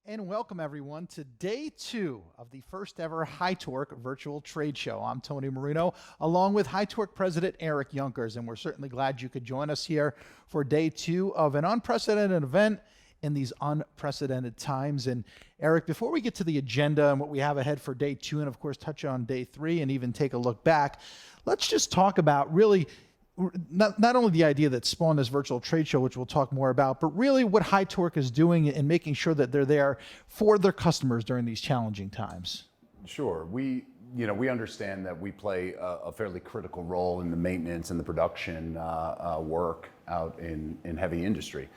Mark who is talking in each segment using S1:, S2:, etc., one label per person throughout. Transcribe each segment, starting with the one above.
S1: And welcome everyone to day 2 of the first ever HYTORC virtual trade show. I'm Tony Marino, along with HYTORC President Eric Junkers, and we're certainly glad you could join us here for day 2 of an unprecedented event in these unprecedented times. And Eric, before we get to the agenda and what we have ahead for day 2, and of course touch on day 3 and even take a look back, let's just talk about really not only the idea that spawned this virtual trade show, which we'll talk more about, but really what HYTORC is doing and making sure that they're there for their customers during these challenging times.
S2: Sure. We understand that we play a fairly critical role in the maintenance and the production work out in heavy industry.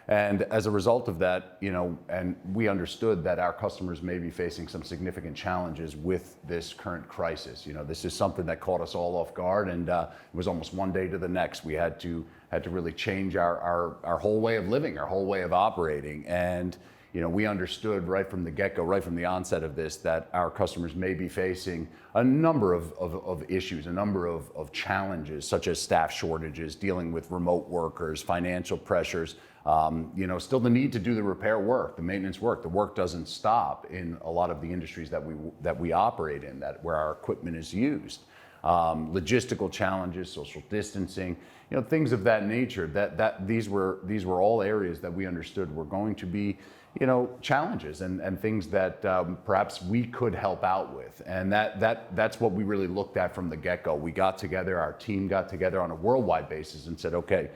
S2: And as a result of that, and we understood that our customers may be facing some significant challenges with this current crisis. This is something that caught us all off guard, and it was almost one day to the next. We had to really change our whole way of living, our whole way of operating. And we understood right from the get-go, right from the onset of this, that our customers may be facing a number of issues, a number of challenges, such as staff shortages, dealing with remote workers, financial pressures, still the need to do the repair work, the maintenance work. The work doesn't stop in a lot of the industries that we operate in, where our equipment is used. Logistical challenges, social distancing, things of that nature. These were all areas that we understood were going to be, challenges and things that perhaps we could help out with. And that's what we really looked at from the get-go. We got together, our team got together on a worldwide basis and said, okay,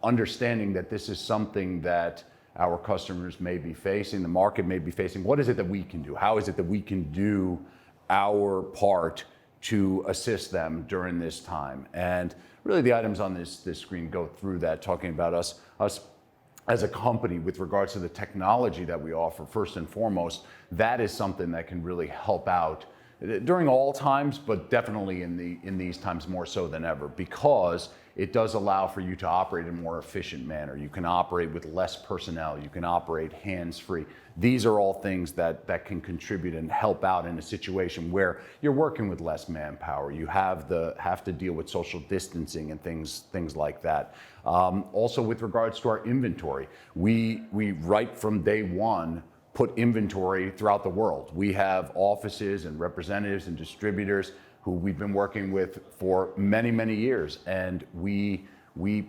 S2: understanding that this is something that our customers may be facing, the market may be facing, what is it that we can do? How is it that we can do our part to assist them during this time? And really the items on this screen go through that, talking about us as a company with regards to the technology that we offer. First and foremost, that is something that can really help out during all times, but definitely in these times more so than ever, because it does allow for you to operate in a more efficient manner. You can operate with less personnel. You can operate hands-free. These are all things that can contribute and help out in a situation where you're working with less manpower. You have to deal with social distancing and things like that. Also, with regards to our inventory, we right from day one put inventory throughout the world. We have offices and representatives and distributors who we've been working with for many, many years, and we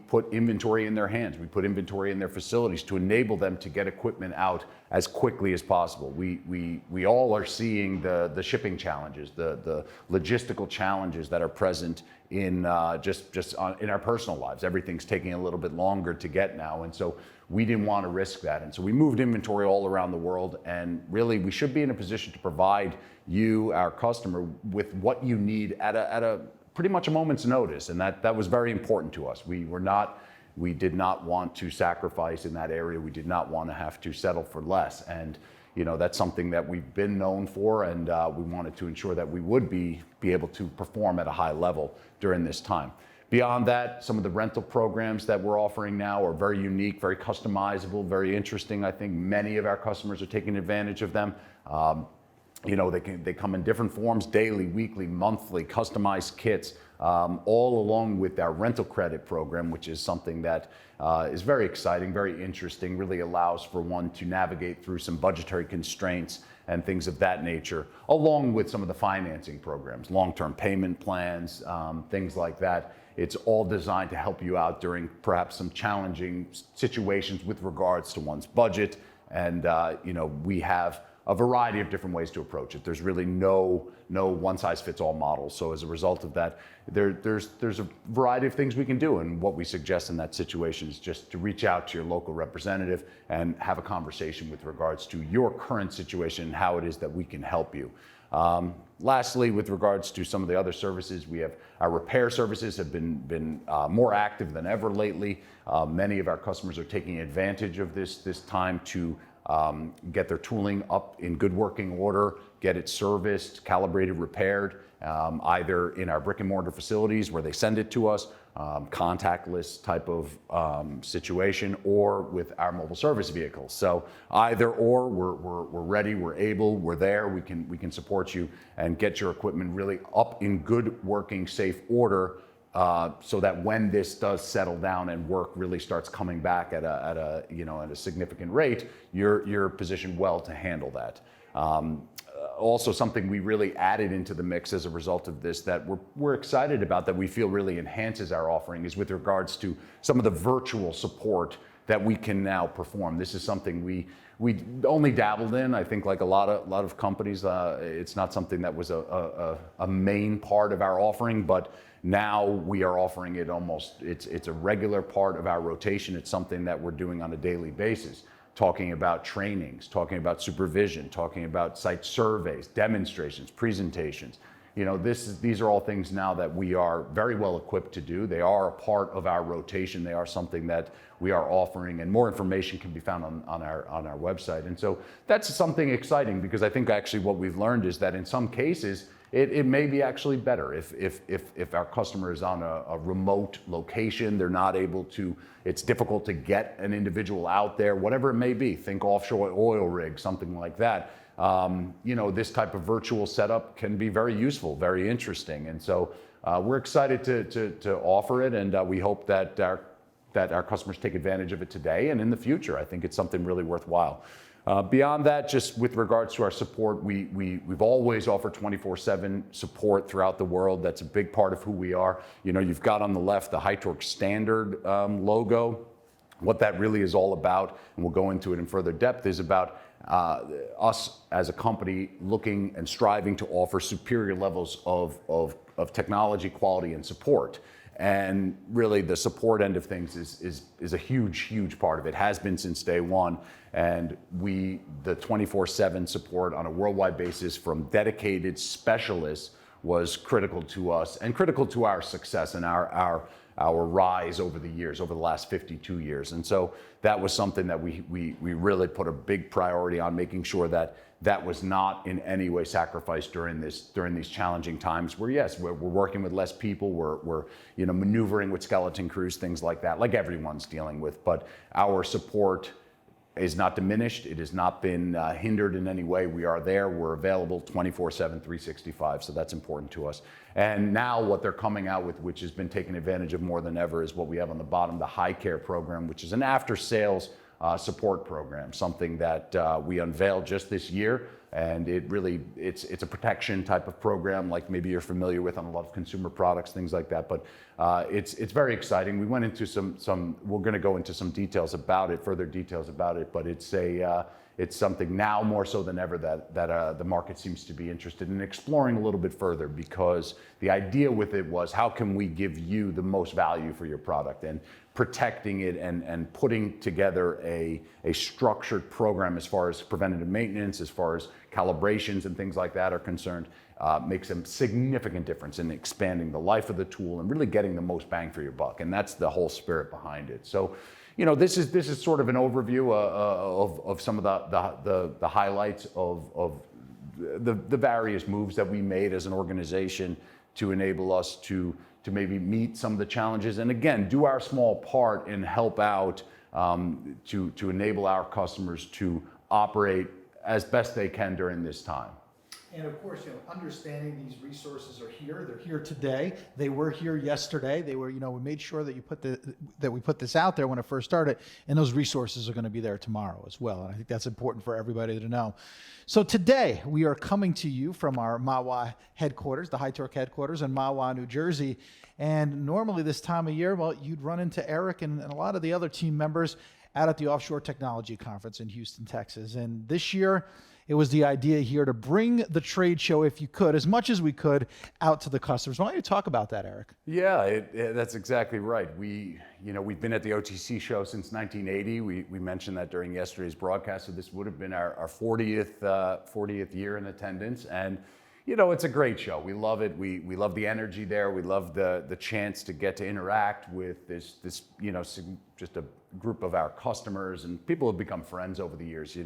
S2: put inventory in their hands. We put inventory in their facilities to enable them to get equipment out as quickly as possible. We all are seeing the shipping challenges, the logistical challenges that are present in in our personal lives. Everything's taking a little bit longer to get now, and so we didn't want to risk that. And so we moved inventory all around the world, and really we should be in a position to provide you, our customer, with what you need at a pretty much a moment's notice. And that was very important to us. We did not want to sacrifice in that area. We did not want to have to settle for less. And that's something that we've been known for, and we wanted to ensure that we would be able to perform at a high level during this time. Beyond that, some of the rental programs that we're offering now are very unique, very customizable, very interesting. I think many of our customers are taking advantage of them. They come in different forms: daily, weekly, monthly, customized kits, all along with our rental credit program, which is something that is very exciting, very interesting, really allows for one to navigate through some budgetary constraints and things of that nature, along with some of the financing programs, long-term payment plans, things like that. It's all designed to help you out during perhaps some challenging situations with regards to one's budget. And we have a variety of different ways to approach it. There's really no one-size-fits-all model. So as a result of that, there's a variety of things we can do. And what we suggest in that situation is just to reach out to your local representative and have a conversation with regards to your current situation and how it is that we can help you. Lastly, with regards to some of the other services, we have our repair services have been more active than ever lately. Many of our customers are taking advantage of this time to get their tooling up in good working order, get it serviced, calibrated, repaired, either in our brick and mortar facilities where they send it to us, contactless type of situation, or with our mobile service vehicles. So either or, we're ready, we're able, we're there, we can support you and get your equipment really up in good working, safe order so that when this does settle down and work really starts coming back at a significant rate, you're positioned well to handle that. Also, something we really added into the mix as a result of this that we're excited about, that we feel really enhances our offering, is with regards to some of the virtual support that we can now perform. This is something we only dabbled in. I think, like a lot of companies, it's not something that was a main part of our offering, but now we are offering it almost. It's a regular part of our rotation. It's something that we're doing on a daily basis. Talking about trainings, talking about supervision, talking about site surveys, demonstrations, presentations. These are all things now that we are very well equipped to do. They are a part of our rotation. They are something that we are offering, and more information can be found on our website. And so that's something exciting, because I think actually what we've learned is that in some cases it may be actually better if our customer is on a remote location. They're not able to. It's difficult to get an individual out there, whatever it may be. Think offshore oil rig, something like that. This type of virtual setup can be very useful, very interesting, and so we're excited to offer it, and we hope that our customers take advantage of it today and in the future. I think it's something really worthwhile. Beyond that, just with regards to our support, we've always offered 24/7 support throughout the world. That's a big part of who we are. You've got on the left the HYTORC standard logo. What that really is all about, and we'll go into it in further depth, is about us as a company looking and striving to offer superior levels of technology, quality, and support. And really, the support end of things is a huge part of it. Has been since day one. And the 24/7 support on a worldwide basis from dedicated specialists was critical to us and critical to our success and our rise over the years, over the last 52 years. And so that was something that we really put a big priority on, making sure that was not in any way sacrificed during these challenging times where, yes, we're working with less people, we're maneuvering with skeleton crews, things like that, like everyone's dealing with. But our support is not diminished. It has not been hindered in any way. We are there. We're available 24/7, 365. So that's important to us. And now what they're coming out with, which has been taken advantage of more than ever, is what we have on the bottom, the High Care program, which is an after-sales support program, something that we unveiled just this year. And it's a protection type of program, like maybe you're familiar with on a lot of consumer products, things like that. But it's very exciting. We went into we're going to go into some details about it, further details about it. But it's something now more so than ever that the market seems to be interested in exploring a little bit further, because the idea with it was, how can we give you the most value for your product? And protecting it and putting together a structured program as far as preventative maintenance, as far as calibrations and things like that are concerned, makes a significant difference in expanding the life of the tool and really getting the most bang for your buck. And that's the whole spirit behind it. So, this is sort of an overview of some of the highlights of the various moves that we made as an organization to enable us to maybe meet some of the challenges, and again, do our small part and help out to enable our customers to operate as best they can during this time.
S1: And of course, understanding these resources are here. They're here today. They were here yesterday. They were, we made sure that we put this out there when it first started, and those resources are going to be there tomorrow as well. And I think that's important for everybody to know. So today we are coming to you from our Mahwah headquarters, the HYTORC headquarters in Mahwah, New Jersey. And normally this time of year, well, you'd run into Eric and a lot of the other team members out at the Offshore Technology Conference in Houston, Texas. And this year, it was the idea here to bring the trade show, if you could, as much as we could, out to the customers. Why don't you talk about that, Eric?
S2: Yeah, that's exactly right. We've been at the OTC show since 1980. We mentioned that during yesterday's broadcast, so this would have been our 40th year in attendance. And it's a great show. We love it. We love the energy there. We love the chance to get to interact with this just a group of our customers, and people have become friends over the years.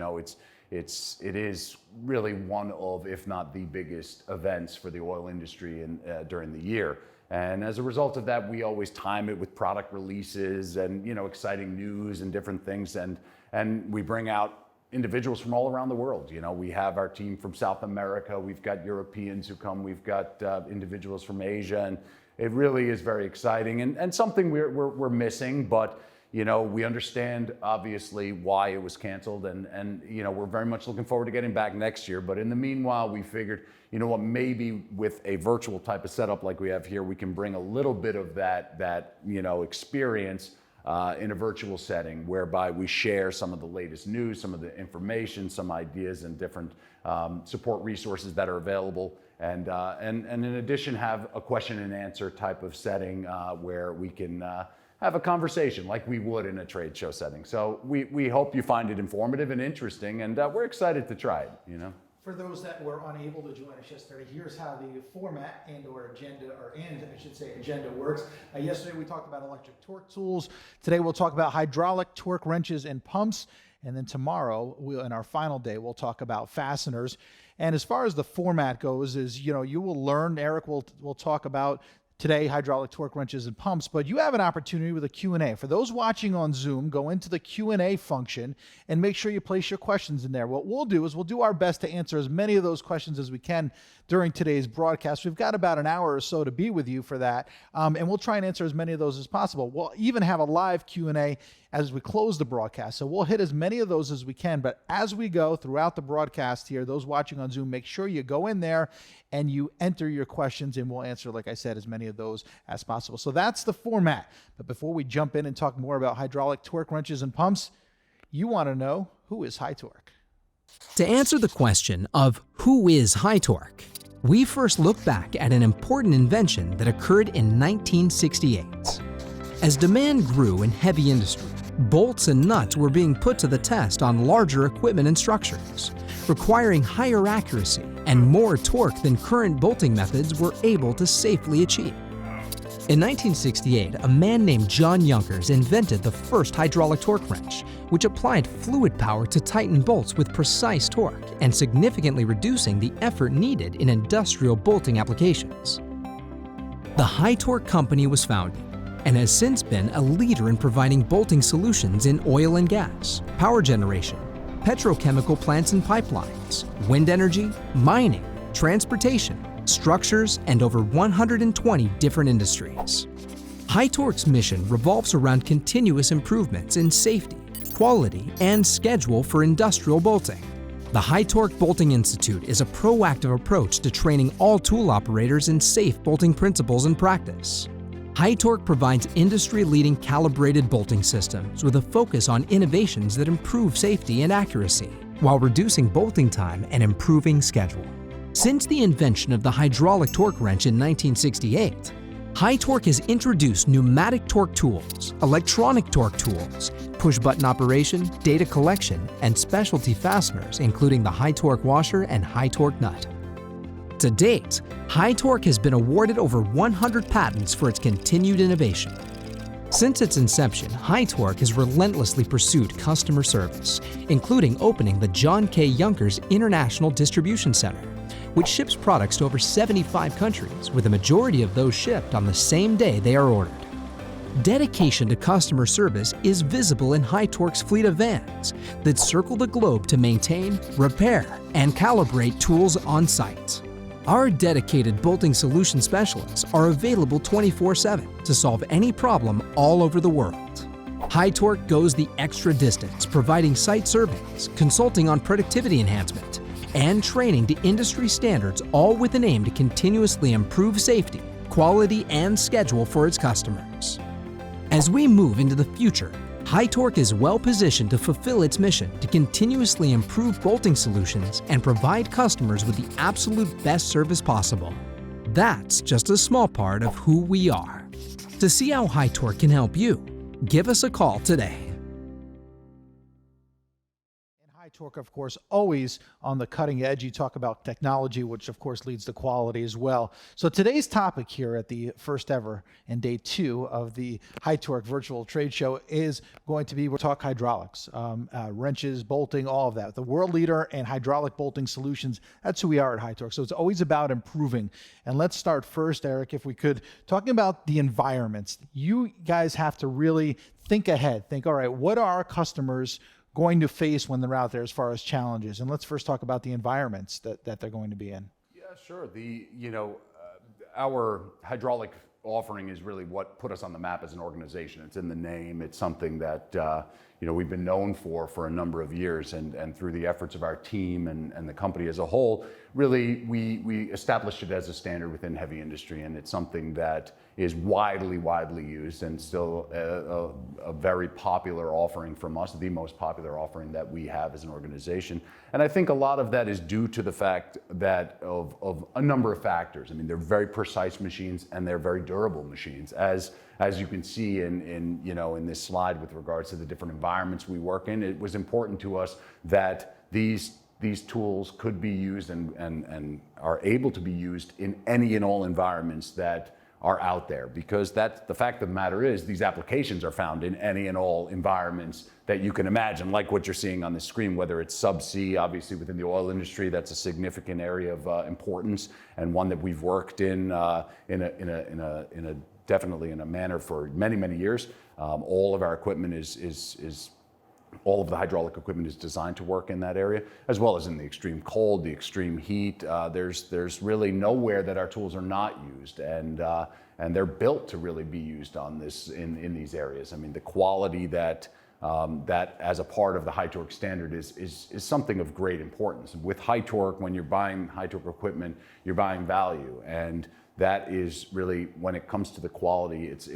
S2: It is really one of, if not the biggest events for the oil industry during the year. And as a result of that, we always time it with product releases and exciting news and different things. And we bring out individuals from all around the world. We have our team from South America. We've got Europeans who come. We've got individuals from Asia it really is very exciting and something we're missing, but we understand obviously why it was canceled, and we're very much looking forward to getting back next year. But in the meanwhile, we figured, maybe with a virtual type of setup like we have here, we can bring a little bit of that experience in a virtual setting, whereby we share some of the latest news, some of the information, some ideas, and different support resources that are available. And in addition, have a question and answer type of setting where we can have a conversation like we would in a trade show setting. So we hope you find it informative and interesting, and we're excited to try it.
S1: For those that were unable to join us yesterday, here's how the format and/or agenda works. Yesterday we talked about electric torque tools. Today we'll talk about hydraulic torque wrenches and pumps. And then tomorrow, in our final day, we'll talk about fasteners. And as far as the format goes, you will learn. Eric will talk about today hydraulic torque wrenches and pumps, but you have an opportunity with a Q&A. For those watching on Zoom, go into the Q&A function and make sure you place your questions in there. What we'll do is we'll do our best to answer as many of those questions as we can during today's broadcast. We've got about an hour or so to be with you for that, and we'll try and answer as many of those as possible. We'll even have a live Q&A as we close the broadcast, so we'll hit as many of those as we can. But as we go throughout the broadcast here, those watching on Zoom, make sure you go in there and you enter your questions, and we'll answer, like I said, as many of those as possible. So that's the format. But before we jump in and talk more about hydraulic torque wrenches and pumps, you want to know, who is HYTORC?
S3: To answer the question of who is HYTORC, we first look back at an important invention that occurred in 1968. As demand grew in heavy industry, bolts and nuts were being put to the test on larger equipment and structures, requiring higher accuracy and more torque than current bolting methods were able to safely achieve. In 1968, a man named John Yonkers invented the first hydraulic torque wrench, which applied fluid power to tighten bolts with precise torque and significantly reducing the effort needed in industrial bolting applications. The HYTORC company was founded and has since been a leader in providing bolting solutions in oil and gas, power generation, petrochemical plants and pipelines, wind energy, mining, transportation, structures, and over 120 different industries. HYTORC's mission revolves around continuous improvements in safety, quality, and schedule for industrial bolting. The HYTORC Bolting Institute is a proactive approach to training all tool operators in safe bolting principles and practice. HYTORC provides industry-leading calibrated bolting systems with a focus on innovations that improve safety and accuracy while reducing bolting time and improving schedule. Since the invention of the hydraulic torque wrench in 1968, HYTORC has introduced pneumatic torque tools, electronic torque tools, push-button operation, data collection, and specialty fasteners, including the HYTORC washer and HYTORC nut. To date, HYTORC has been awarded over 100 patents for its continued innovation. Since its inception, HYTORC has relentlessly pursued customer service, including opening the John K. Yonkers International Distribution Center, which ships products to over 75 countries, with a majority of those shipped on the same day they are ordered. Dedication to customer service is visible in HYTORC's fleet of vans that circle the globe to maintain, repair, and calibrate tools on site. Our dedicated bolting solution specialists are available 24/7 to solve any problem all over the world. HYTORC goes the extra distance, providing site surveys, consulting on productivity enhancement, and training to industry standards, all with an aim to continuously improve safety, quality, and schedule for its customers. As we move into the future, HYTORC is well positioned to fulfill its mission to continuously improve bolting solutions and provide customers with the absolute best service possible. That's just a small part of who we are. To see how HYTORC can help you, give us a call today.
S1: HYTORC, of course, always on the cutting edge. You talk about technology, which of course leads to quality as well. So today's topic here at the first ever and day 2 of the HYTORC virtual trade show is going to be, we'll talk hydraulics, wrenches, bolting, all of that. The world leader in hydraulic bolting solutions. That's who we are at HYTORC. So it's always about improving. And let's start first, Eric, if we could, talking about the environments. You guys have to really think ahead. Think, all right, what are our customers going to face when they're out there as far as challenges? And let's first talk about the environments that they're going to be in.
S2: Yeah, sure. Our hydraulic offering is really what put us on the map as an organization. It's in the name. It's something that we've been known for a number of years, and through the efforts of our team and the company as a whole, really we established it as a standard within heavy industry, and it's something that is widely used and still a very popular offering from us, the most popular offering that we have as an organization. And I think a lot of that is due to the fact that of a number of factors. I mean, they're very precise machines and they're very durable machines, as you can see in this slide with regards to the different environments we work in. It was important to us that these tools could be used and are able to be used in any and all environments that are out there, because that's the fact of the matter is these applications are found in any and all environments that you can imagine, like what you're seeing on the screen, whether it's subsea. Obviously within the oil industry, that's a significant area of importance, and one that we've worked in definitely in a manner for many years. All of our equipment all of the hydraulic equipment is designed to work in that area, as well as in the extreme cold, the extreme heat. There's really nowhere that our tools are not used, and they're built to really be used on this in these areas. I mean, the quality that as a part of the HYTORC standard is something of great importance. With HYTORC, when you're buying HYTORC equipment, you're buying value, and that is really, when it comes to the quality, it's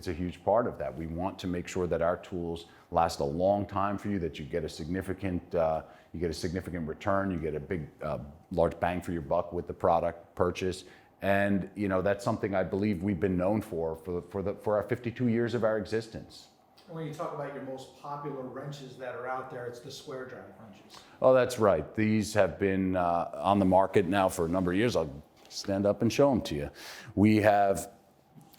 S2: a huge part of that. We want to make sure that our tools last a long time for you, that you get a significant return, you get a big, large bang for your buck with the product purchase. And that's something I believe we've been known for our 52 years of our existence.
S1: When you talk about your most popular wrenches that are out there, it's the square drive wrenches.
S2: Oh, that's right. These have been on the market now for a number of years. I'll stand up and show them to you. We have,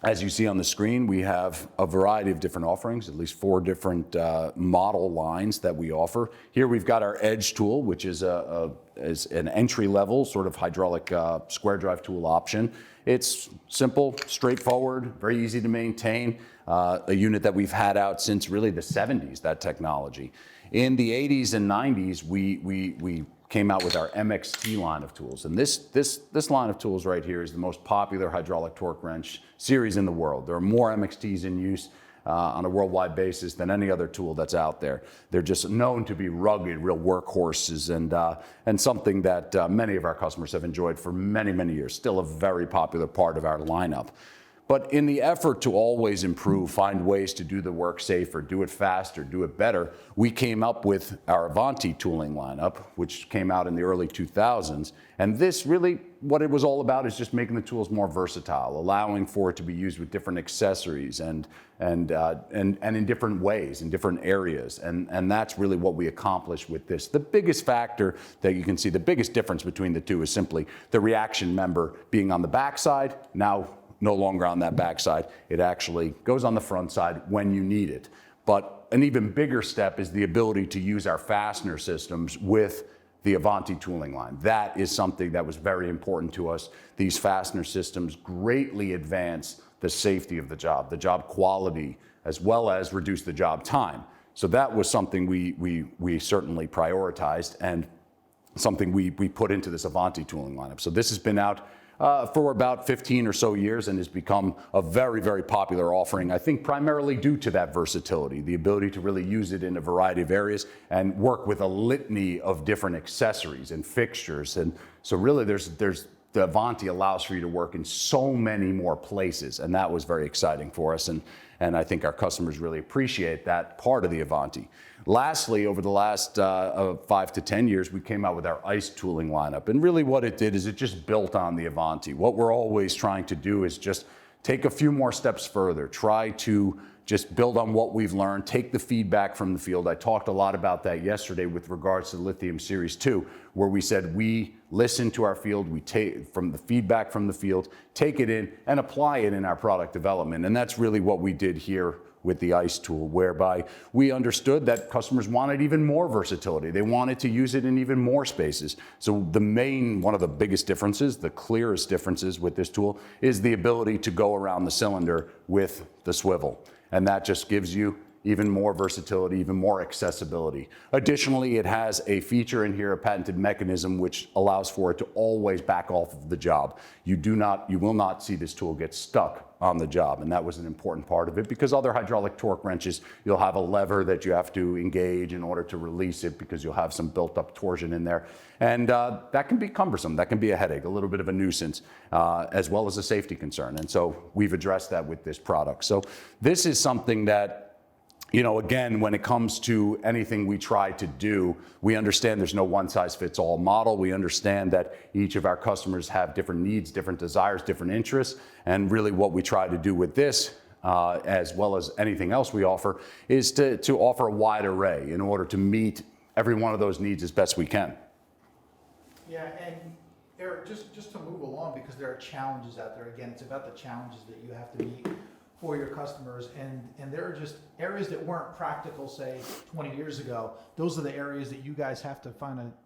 S2: as you see on the screen, we have a variety of different offerings, at least 4 different model lines that we offer. Here we've got our Edge tool, which is an entry-level sort of hydraulic square drive tool option. It's simple, straightforward, very easy to maintain, a unit that we've had out since really the 70s, that technology. In the 80s and 90s, we came out with our MXT line of tools. And this line of tools right here is the most popular hydraulic torque wrench series in the world. There are more MXTs in use on a worldwide basis than any other tool that's out there. They're just known to be rugged, real workhorses, and something that many of our customers have enjoyed for many years. Still a very popular part of our lineup. But in the effort to always improve, find ways to do the work safer, do it faster, do it better, we came up with our Avanti tooling lineup, which came out in the early 2000s. And this really, what it was all about is just making the tools more versatile, allowing for it to be used with different accessories and in different ways, in different areas. And that's really what we accomplished with this. The biggest factor that you can see, the biggest difference between the two is simply the reaction member being on the backside. Now, no longer on that backside. It actually goes on the front side when you need it. But an even bigger step is the ability to use our fastener systems with the Avanti tooling line. That is something that was very important to us. These fastener systems greatly advance the safety of the job quality, as well as reduce the job time. So that was something we certainly prioritized, and something we put into this Avanti tooling lineup. So this has been out for about 15 or so years and has become a very popular offering, I think primarily due to that versatility, the ability to really use it in a variety of areas and work with a litany of different accessories and fixtures. And so really the Avanti allows for you to work in so many more places, and that was very exciting for us, and I think our customers really appreciate that part of the Avanti. Lastly, over the last 5 to 10 years, we came out with our ICE tooling lineup, and really what it did is it just built on the Avanti. What we're always trying to do is just take a few more steps further, try to just build on what we've learned, take the feedback from the field. I talked a lot about that yesterday with regards to the Lithium Series 2, where we said we listen to our field, we take from the feedback from the field, take it in and apply it in our product development. And that's really what we did here with the ICE tool, whereby we understood that customers wanted even more versatility. They wanted to use it in even more spaces. So one of the biggest differences, the clearest differences with this tool, is the ability to go around the cylinder with the swivel. And that just gives you even more versatility, even more accessibility. Additionally, it has a feature in here, a patented mechanism, which allows for it to always back off of the job. You will not see this tool get stuck on the job, and that was an important part of it, because other hydraulic torque wrenches, you'll have a lever that you have to engage in order to release it, because you'll have some built-up torsion in there, and that can be cumbersome. That can be a headache, a little bit of a nuisance, as well as a safety concern, and so we've addressed that with this product. So this is something that, you know, again, when it comes to anything we try to do, we understand there's no one-size-fits-all model. We understand that each of our customers have different needs, different desires, different interests, and really what we try to do with this, as well as anything else we offer, is to offer a wide array in order to meet every one of those needs as best we can.
S1: Yeah, and Eric, just to move along, because there are challenges out there. Again, it's about the challenges that you have to meet for your customers, and there are just areas that weren't practical, say 20 years ago. Those are the areas that you guys have to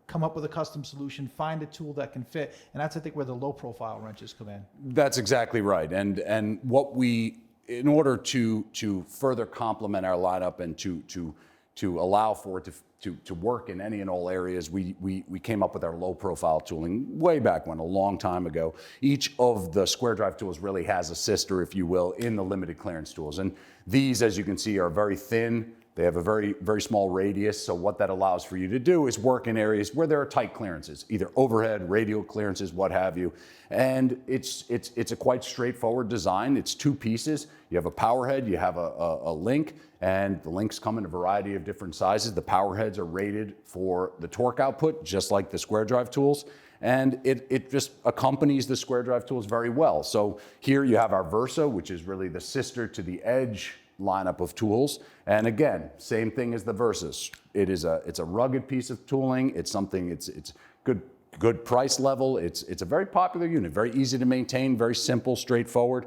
S1: come up with a custom solution, find a tool that can fit, and that's, I think, where the low profile wrenches come in.
S2: That's exactly right, and what we, in order to further complement our lineup and to allow for it to work in any and all areas, we came up with our low profile tooling way back when, a long time ago. Each of the square drive tools really has a sister, if you will, in the limited clearance tools. And these, as you can see, are very thin. They have a very, very small radius. So what that allows for you to do is work in areas where there are tight clearances, either overhead, radial clearances, what have you. And it's a quite straightforward design. It's two pieces. You have a power head, you have a link, and the links come in a variety of different sizes. The power heads are rated for the torque output, just like the square drive tools. And it just accompanies the square drive tools very well. So here you have our Versa, which is really the sister to the Edge lineup of tools. And again, same thing as the Versas. It's a rugged piece of tooling. It's something, it's good price level. It's a very popular unit, very easy to maintain, very simple, straightforward,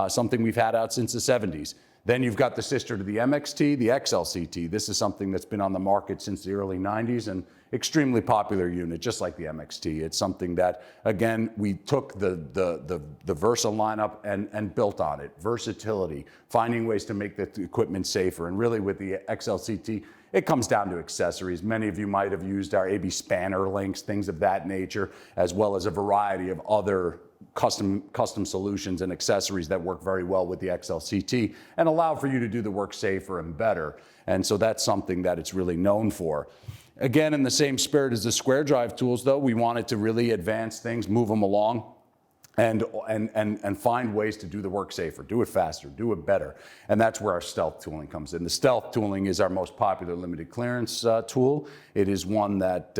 S2: something we've had out since the 70s. Then you've got the sister to the MXT, the XLCT. This is something that's been on the market since the early 90s and extremely popular unit, just like the MXT. It's something that, again, we took the Versa lineup and built on it. Versatility, finding ways to make the equipment safer. And really with the XLCT, it comes down to accessories. Many of you might have used our AB spanner links, things of that nature, as well as a variety of other custom solutions and accessories that work very well with the XLCT and allow for you to do the work safer and better. And so that's something that it's really known for. Again, in the same spirit as the square drive tools, though, we wanted to really advance things, move them along, and find ways to do the work safer, do it faster, do it better. And that's where our stealth tooling comes in. The stealth tooling is our most popular limited clearance tool. It is one that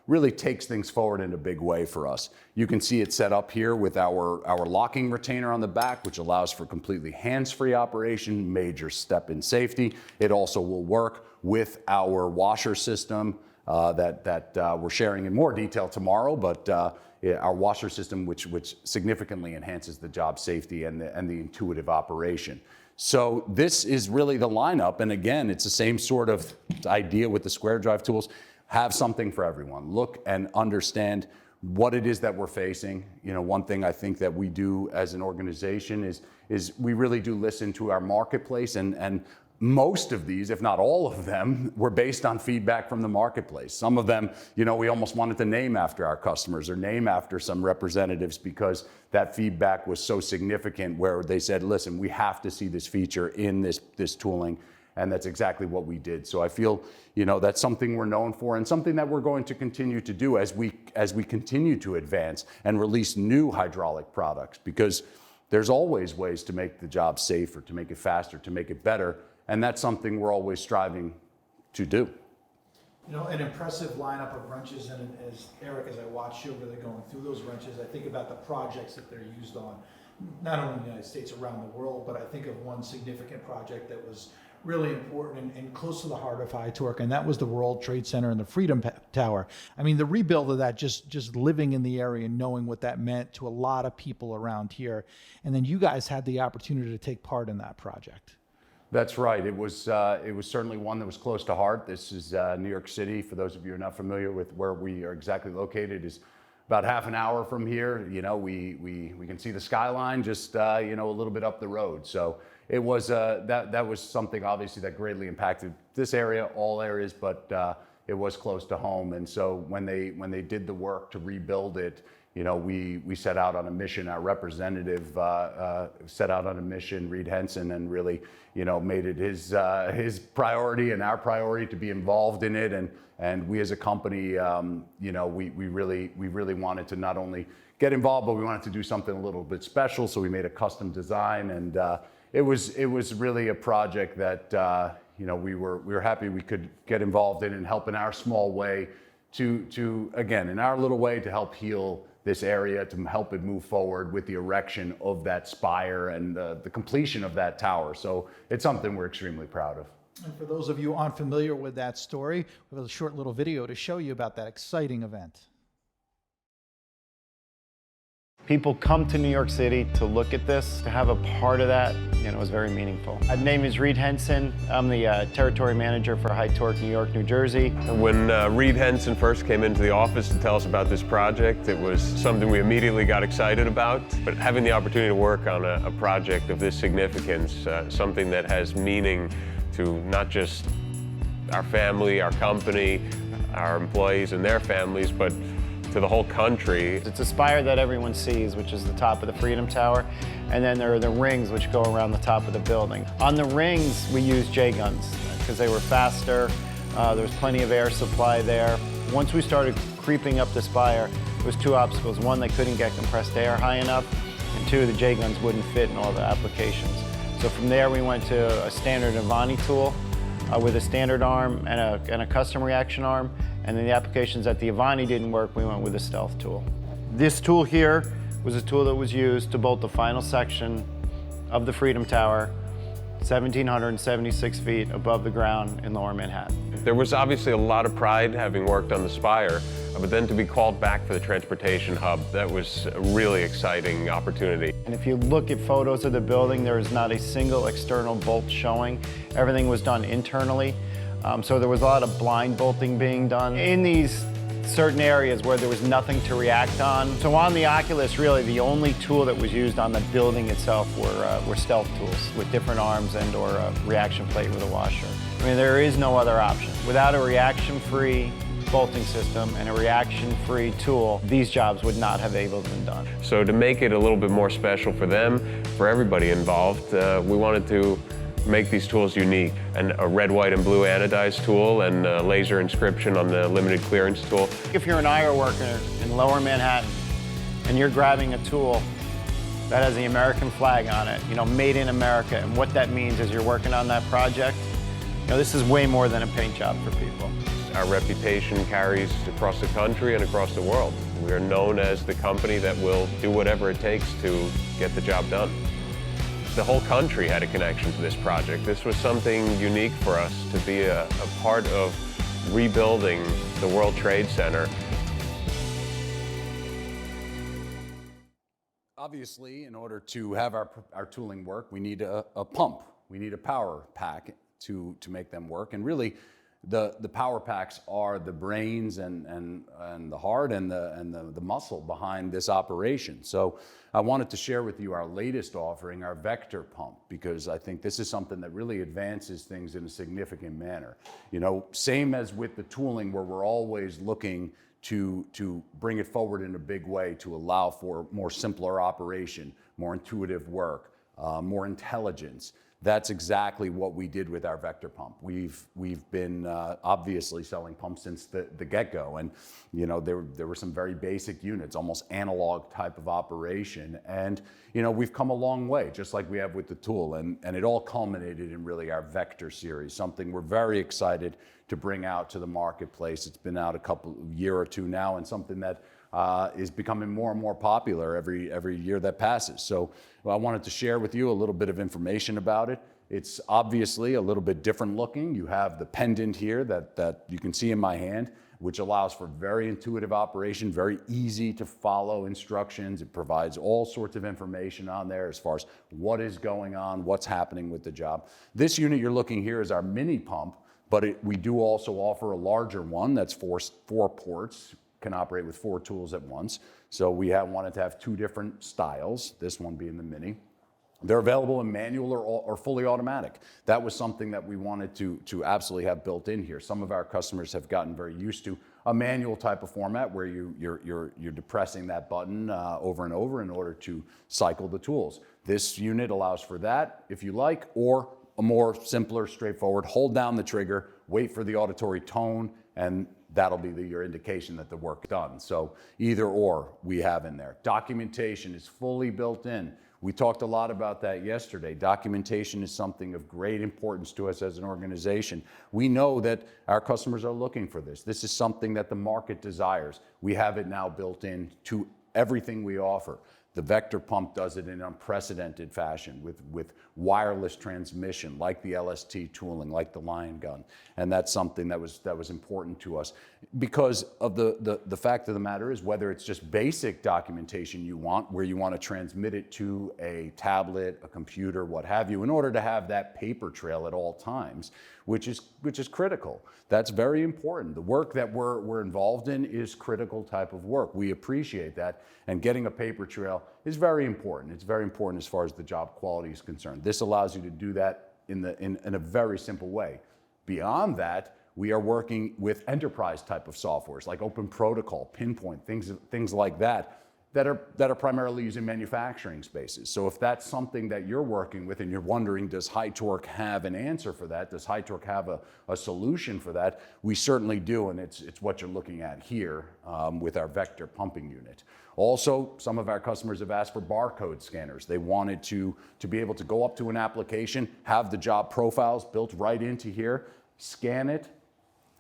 S2: really takes things forward in a big way for us. You can see it set up here with our locking retainer on the back, which allows for completely hands-free operation, major step in safety. It also will work with our washer system that we're sharing in more detail tomorrow, but our washer system, which significantly enhances the job safety and the intuitive operation. So this is really the lineup, and again, it's the same sort of idea with the square drive tools. Have something for everyone. Look and understand what it is that we're facing. You know, one thing I think that we do as an organization is we really do listen to our marketplace, and most of these, if not all of them, were based on feedback from the marketplace. Some of them, you know, we almost wanted to name after our customers or name after some representatives because that feedback was so significant, where they said, listen, we have to see this feature in this tooling. And that's exactly what we did. So I feel, you know, that's something we're known for and something that we're going to continue to do as we continue to advance and release new hydraulic products, because there's always ways to make the job safer, to make it faster, to make it better. And that's something we're always striving to do.
S1: You know, an impressive lineup of wrenches, and as Eric, as I watch you really going through those wrenches, I think about the projects that they're used on, not only in the United States, around the world, but I think of one significant project that was really important and close to the heart of HYTORC, and that was the World Trade Center and the Freedom Tower. I mean, the rebuild of that, just living in the area and knowing what that meant to a lot of people around here. And then you guys had the opportunity to take part in that project.
S2: That's right. It was certainly one that was close to heart. This is New York City. For those of you who are not familiar with where we are exactly located, is about half an hour from here, we can see the skyline just a little bit up the road. So it was that was something obviously that greatly impacted this area, all areas, but it was close to home. And so when they did the work to rebuild it, we set out on a mission. Our representative set out on a mission, Reed Henson, and really, made it his priority and our priority to be involved in it. And we as a company, we really wanted to not only get involved, but we wanted to do something a little bit special. So we made a custom design, and it was really a project that we were happy we could get involved in and help in our small way to again, in our little way, to help heal this area, to help it move forward with the erection of that spire and the completion of that tower. So it's something we're extremely proud of.
S1: And for those of you unfamiliar with that story, we have a short little video to show you about that exciting event.
S4: People come to New York City to look at this, to have a part of that, is very meaningful. My name is Reed Henson. I'm the territory manager for HYTORC, New York, New Jersey.
S5: When Reed Henson first came into the office to tell us about this project, it was something we immediately got excited about. But having the opportunity to work on a project of this significance, something that has meaning to not just our family, our company, our employees and their families, but to the whole country.
S4: It's a spire that everyone sees, which is the top of the Freedom Tower, and then there are the rings which go around the top of the building. On the rings, we use J-guns because they were faster. There was plenty of air supply there. Once we started creeping up the spire, there was two obstacles. One, they couldn't get compressed air high enough, and two, the J-guns wouldn't fit in all the applications. So from there, we went to a standard Avani tool with a standard arm and a custom reaction arm. And then the applications that the Avani didn't work, we went with a stealth tool. This tool here was a tool that was used to bolt the final section of the Freedom Tower, 1,776 feet above the ground in Lower Manhattan.
S5: There was obviously a lot of pride having worked on the spire, but then to be called back for the transportation hub, that was a really exciting opportunity.
S4: And if you look at photos of the building, there is not a single external bolt showing. Everything was done internally. So there was a lot of blind bolting being done in these certain areas where there was nothing to react on. So on the Oculus, really the only tool that was used on the building itself were stealth tools with different arms and or a reaction plate with a washer. I mean, there is no other option. Without a reaction-free bolting system and a reaction-free tool, these jobs would not have able been done.
S5: So to make it a little bit more special for them, for everybody involved, we wanted to make these tools unique. And a red, white, and blue anodized tool and laser inscription on the limited clearance tool.
S4: If you're an iron worker in Lower Manhattan and you're grabbing a tool that has the American flag on it, made in America, and what that means is you're working on that project, this is way more than a paint job for people.
S5: Our reputation carries across the country and across the world. We are known as the company that will do whatever it takes to get the job done. The whole country had a connection to this project. This was something unique for us to be a part of rebuilding the World Trade Center.
S2: Obviously, in order to have our tooling work, we need a pump. We need a power pack to make them work. And really, the power packs are the brains and the heart and the muscle behind this operation. So I wanted to share with you our latest offering, our Vector pump, because I think this is something that really advances things in a significant manner. Same as with the tooling, where we're always looking to bring it forward in a big way to allow for more simpler operation, more intuitive work, more intelligence. That's exactly what we did with our Vector pump. We've been obviously selling pumps since the get-go, and there were some very basic units, almost analog type of operation, and we've come a long way, just like we have with the tool, and it all culminated in really our Vector series, something we're very excited to bring out to the marketplace. It's been out year or two now, and something that is becoming more and more popular every year that passes. So I wanted to share with you a little bit of information about it. It's obviously a little bit different looking. You have the pendant here that you can see in my hand, which allows for very intuitive operation, very easy to follow instructions. It provides all sorts of information on there as far as what is going on, what's happening with the job. This unit you're looking here is our mini pump, but we do also offer a larger one that's four ports, can operate with 4 tools at once. So we wanted to have 2 different styles, this one being the Mini. They're available in manual or fully automatic. That was something that we wanted to absolutely have built in here. Some of our customers have gotten very used to a manual type of format where you're depressing that button over and over in order to cycle the tools. This unit allows for that, if you like, or a more simpler, straightforward, hold down the trigger, wait for the auditory tone, and that'll be your indication that the work is done. So either or we have in there. Documentation is fully built in. We talked a lot about that yesterday. Documentation is something of great importance to us as an organization. We know that our customers are looking for this. This is something that the market desires. We have it now built in to everything we offer. The Vector pump does it in unprecedented fashion with wireless transmission, like the LST tooling, like the Lion Gun. And that's something that was important to us. Because of the fact of the matter is, whether it's just basic documentation you want, where you want to transmit it to a tablet, a computer, what have you, in order to have that paper trail at all times, which is critical. That's very important. The work that we're involved in is critical type of work. We appreciate that, and getting a paper trail is very important. It's very important as far as the job quality is concerned. This allows you to do that in a very simple way. Beyond that, we are working with enterprise type of softwares like Open Protocol, Pinpoint, things like that are primarily used in manufacturing spaces. So if that's something that you're working with and you're wondering, does HYTORC have an answer for that? Does HYTORC have a solution for that? We certainly do, and it's what you're looking at here with our Vector pumping unit. Also, some of our customers have asked for barcode scanners. They wanted to be able to go up to an application, have the job profiles built right into here, scan it.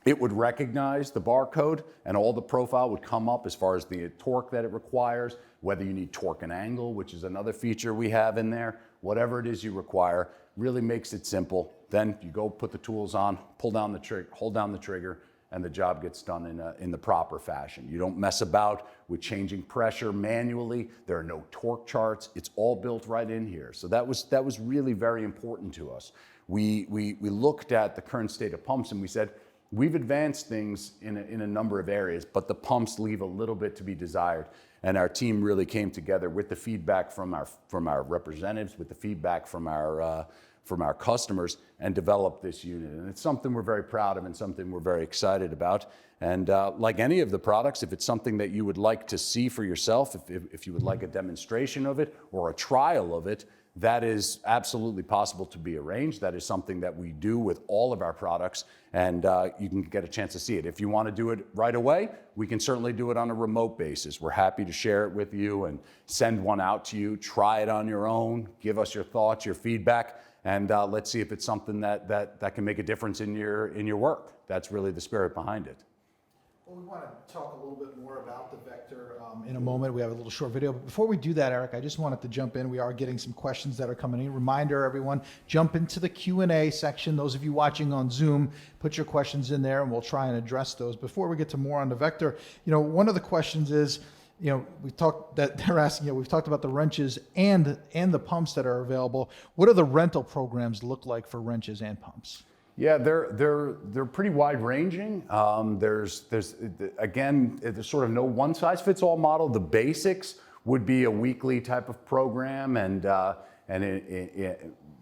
S2: It would recognize the barcode, and all the profile would come up as far as the torque that it requires, whether you need torque and angle, which is another feature we have in there, whatever it is you require, really makes it simple. Then you go put the tools on, pull down the trigger, hold down the trigger, and the job gets done in the proper fashion. You don't mess about with changing pressure manually. There are no torque charts. It's all built right in here. So that was really very important to us. We looked at the current state of pumps and we said, we've advanced things in a number of areas, but the pumps leave a little bit to be desired. And our team really came together with the feedback from our representatives, with the feedback from our customers, and developed this unit. And it's something we're very proud of and something we're very excited about. And like any of the products, if it's something that you would like to see for yourself, if you would like a demonstration of it or a trial of it, that is absolutely possible to be arranged. That is something that we do with all of our products, and you can get a chance to see it. If you want to do it right away, we can certainly do it on a remote basis. We're happy to share it with you and send one out to you. Try it on your own, give us your thoughts, your feedback, and let's see if it's something that can make a difference in your work. That's really the spirit behind it.
S1: Well, we want to talk a little bit more about the Vector in a moment. We have a little short video. But before we do that, Eric, I just wanted to jump in. We are getting some questions that are coming in. Reminder, everyone, jump into the Q&A section. Those of you watching on Zoom, put your questions in there, and we'll try and address those. Before we get to more on the Vector, one of the questions is, we've talked about the wrenches and the pumps that are available. What do the rental programs look like for wrenches and pumps?
S2: Yeah, they're pretty wide ranging. There's sort of no one size fits all model. The basics would be a weekly type of program, and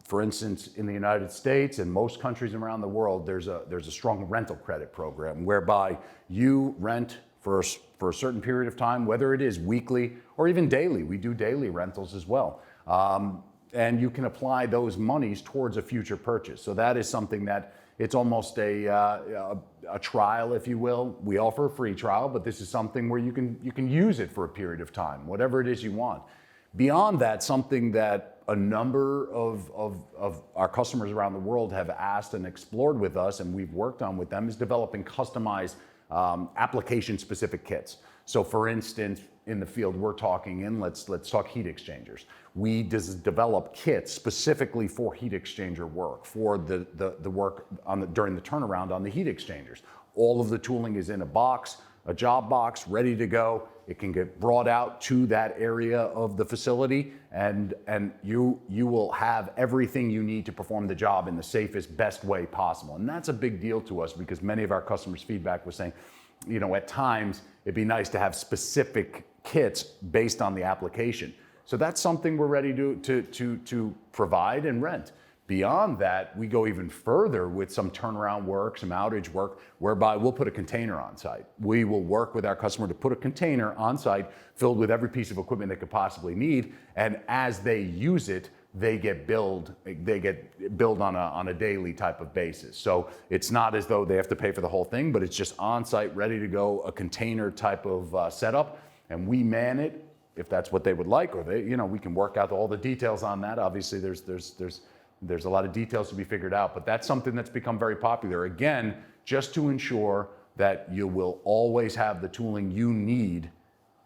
S2: for instance, in the United States and most countries around the world, there's a strong rental credit program whereby you rent for a certain period of time, whether it is weekly or even daily. We do daily rentals as well. And you can apply those monies towards a future purchase. So that is something that it's almost a trial, if you will. We offer a free trial, but this is something where you can use it for a period of time, whatever it is you want. Beyond that, something that a number of our customers around the world have asked and explored with us, and we've worked on with them, is developing customized application-specific kits. So for instance, in the field we're talking in, let's talk heat exchangers. We develop kits specifically for heat exchanger work, for the work during the turnaround on the heat exchangers. All of the tooling is in a box, a job box, ready to go. It can get brought out to that area of the facility, and you will have everything you need to perform the job in the safest, best way possible. And that's a big deal to us, because many of our customers' feedback was saying, at times it'd be nice to have specific kits based on the application. So that's something we're ready to provide and rent. Beyond that, we go even further with some turnaround work, some outage work, whereby we'll put a container on site. We will work with our customer to put a container on site filled with every piece of equipment they could possibly need, and as they use it, they get billed on a daily type of basis. So it's not as though they have to pay for the whole thing, but it's just on site, ready to go, a container type of setup, and we man it if that's what they would like, or we can work out all the details on that. Obviously, there's a lot of details to be figured out, but that's something that's become very popular. Again, just to ensure that you will always have the tooling you need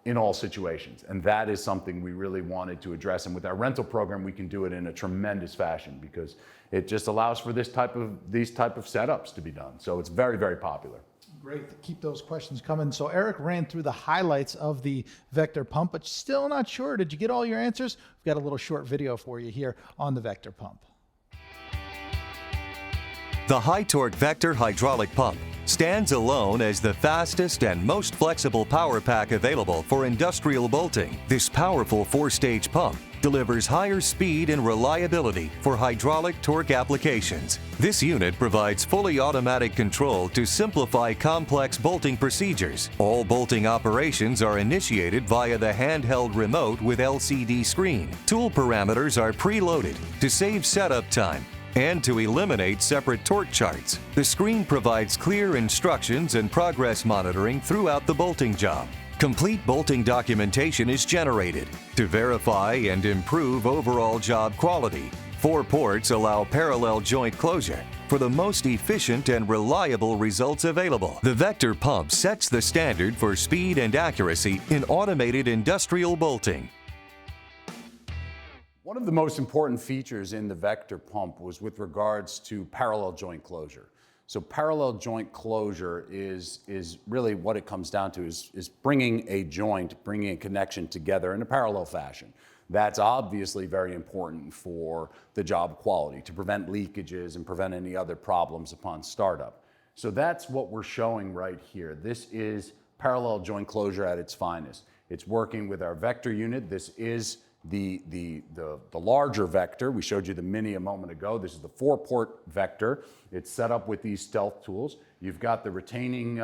S2: in all situations. And that is something we really wanted to address. And with our rental program, we can do it in a tremendous fashion because it just allows for these type of setups to be done. So it's very, very popular.
S1: Great to keep those questions coming. So Eric ran through the highlights of the Vector pump, but still not sure. Did you get all your answers? We've got a little short video for you here on the Vector pump.
S6: The HYTORC Vector hydraulic pump stands alone as the fastest and most flexible power pack available for industrial bolting. This powerful 4-stage pump delivers higher speed and reliability for hydraulic torque applications. This unit provides fully automatic control to simplify complex bolting procedures. All bolting operations are initiated via the handheld remote with LCD screen. Tool parameters are preloaded to save setup time and to eliminate separate torque charts. The screen provides clear instructions and progress monitoring throughout the bolting job. Complete bolting documentation is generated to verify and improve overall job quality. 4 ports allow parallel joint closure for the most efficient and reliable results available. The Vector pump sets the standard for speed and accuracy in automated industrial bolting.
S2: One of the most important features in the Vector pump was with regards to parallel joint closure. So parallel joint closure is really what it comes down to is bringing a connection together in a parallel fashion. That's obviously very important for the job quality, to prevent leakages and prevent any other problems upon startup. So that's what we're showing right here. This is parallel joint closure at its finest. It's working with our Vector unit. This is the larger Vector. We showed you the Mini a moment ago. This is the 4-port Vector. It's set up with these stealth tools. You've got the retaining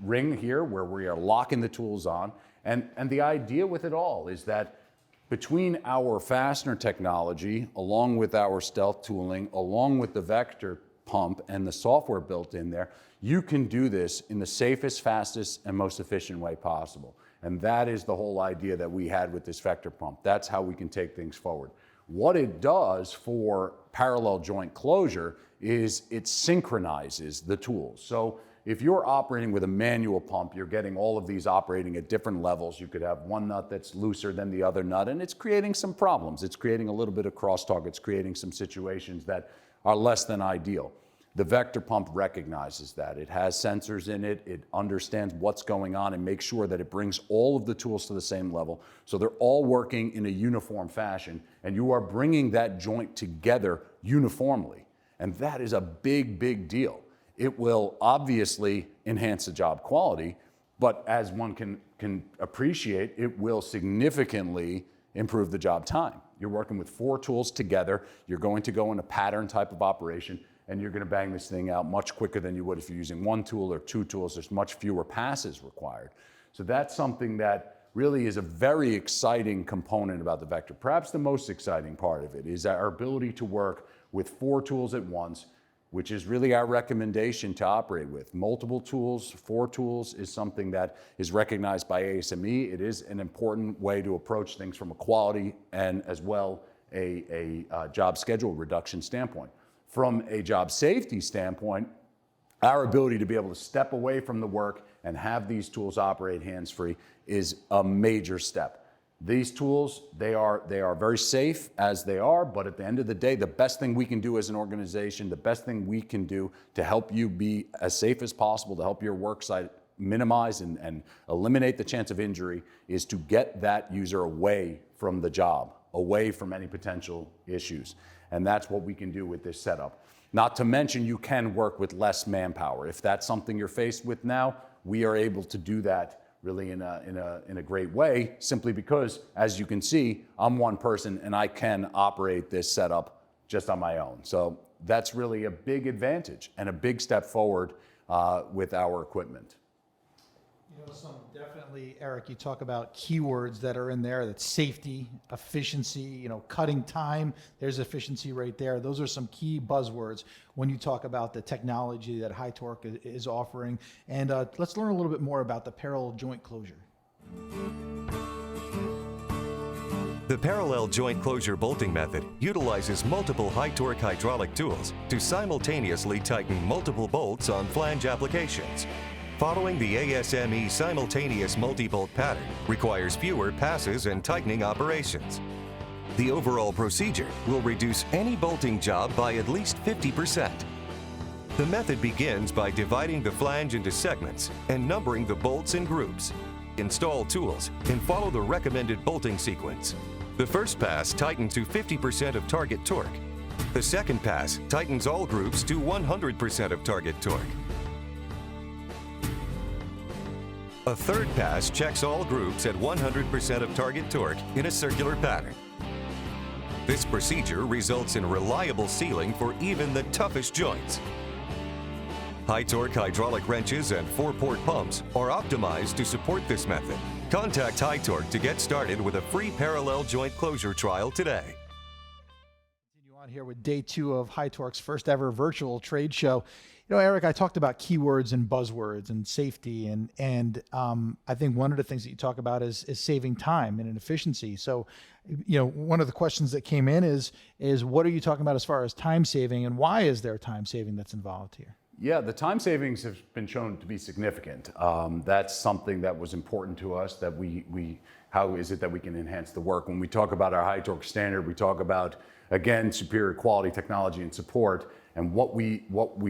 S2: ring here where we are locking the tools on. And the idea with it all is that between our fastener technology, along with our stealth tooling, along with the Vector pump and the software built in there, you can do this in the safest, fastest, and most efficient way possible. And that is the whole idea that we had with this Vector pump. That's how we can take things forward. What it does for parallel joint closure is it synchronizes the tools. So if you're operating with a manual pump, you're getting all of these operating at different levels. You could have one nut that's looser than the other nut, and it's creating some problems. It's creating a little bit of crosstalk. It's creating some situations that are less than ideal. The Vector pump recognizes that. It has sensors in it. It understands what's going on and makes sure that it brings all of the tools to the same level. So they're all working in a uniform fashion, and you are bringing that joint together uniformly. And that is a big, big deal. It will obviously enhance the job quality, but as one can appreciate, it will significantly improve the job time. You're working with 4 tools together. You're going to go in a pattern type of operation, and you're going to bang this thing out much quicker than you would if you're using 1 tool or 2 tools. There's much fewer passes required. So that's something that really is a very exciting component about the Vector. Perhaps the most exciting part of it is our ability to work with 4 tools at once, which is really our recommendation to operate with. Multiple tools, 4 tools is something that is recognized by ASME. It is an important way to approach things from a quality and as well a job schedule reduction standpoint. From a job safety standpoint, our ability to be able to step away from the work and have these tools operate hands-free is a major step. These tools, they are very safe as they are, but at the end of the day, the best thing we can do as an organization, the best thing we can do to help you be as safe as possible, to help your work site minimize and eliminate the chance of injury, is to get that user away from the job, away from any potential issues. And that's what we can do with this setup. Not to mention, you can work with less manpower. If that's something you're faced with now, we are able to do that really in a great way, simply because, as you can see, I'm one person and I can operate this setup just on my own. So that's really a big advantage and a big step forward with our equipment.
S1: You know, definitely, Eric, you talk about keywords that are in there. That's safety, efficiency, you know, cutting time. There's efficiency right there. Those are some key buzzwords when you talk about the technology that HYTORC is offering. And let's learn a little bit more about the parallel joint closure.
S6: The parallel joint closure bolting method utilizes multiple HYTORC hydraulic tools to simultaneously tighten multiple bolts on flange applications. Following the ASME simultaneous multi-bolt pattern requires fewer passes and tightening operations. The overall procedure will reduce any bolting job by at least 50%. The method begins by dividing the flange into segments and numbering the bolts in groups. Install tools and follow the recommended bolting sequence. The first pass tightens to 50% of target torque. The second pass tightens all groups to 100% of target torque. A third pass checks all groups at 100% of target torque in a circular pattern. This procedure results in reliable sealing for even the toughest joints. HYTORC hydraulic wrenches and 4-port pumps are optimized to support this method. Contact HYTORC to get started with a free parallel joint closure trial today.
S1: Continue on here with day 2 of HYTORC's first ever virtual trade show. You know, Eric, I talked about keywords and buzzwords and safety, and I think one of the things that you talk about is saving time and efficiency. So, you know, one of the questions that came in is what are you talking about as far as time saving, and why is there time saving that's involved here?
S2: Yeah, the time savings have been shown to be significant. That's something that was important to us, that how is it that we can enhance the work? When we talk about our HYTORC standard, we talk about, again, superior quality, technology, and support. And what we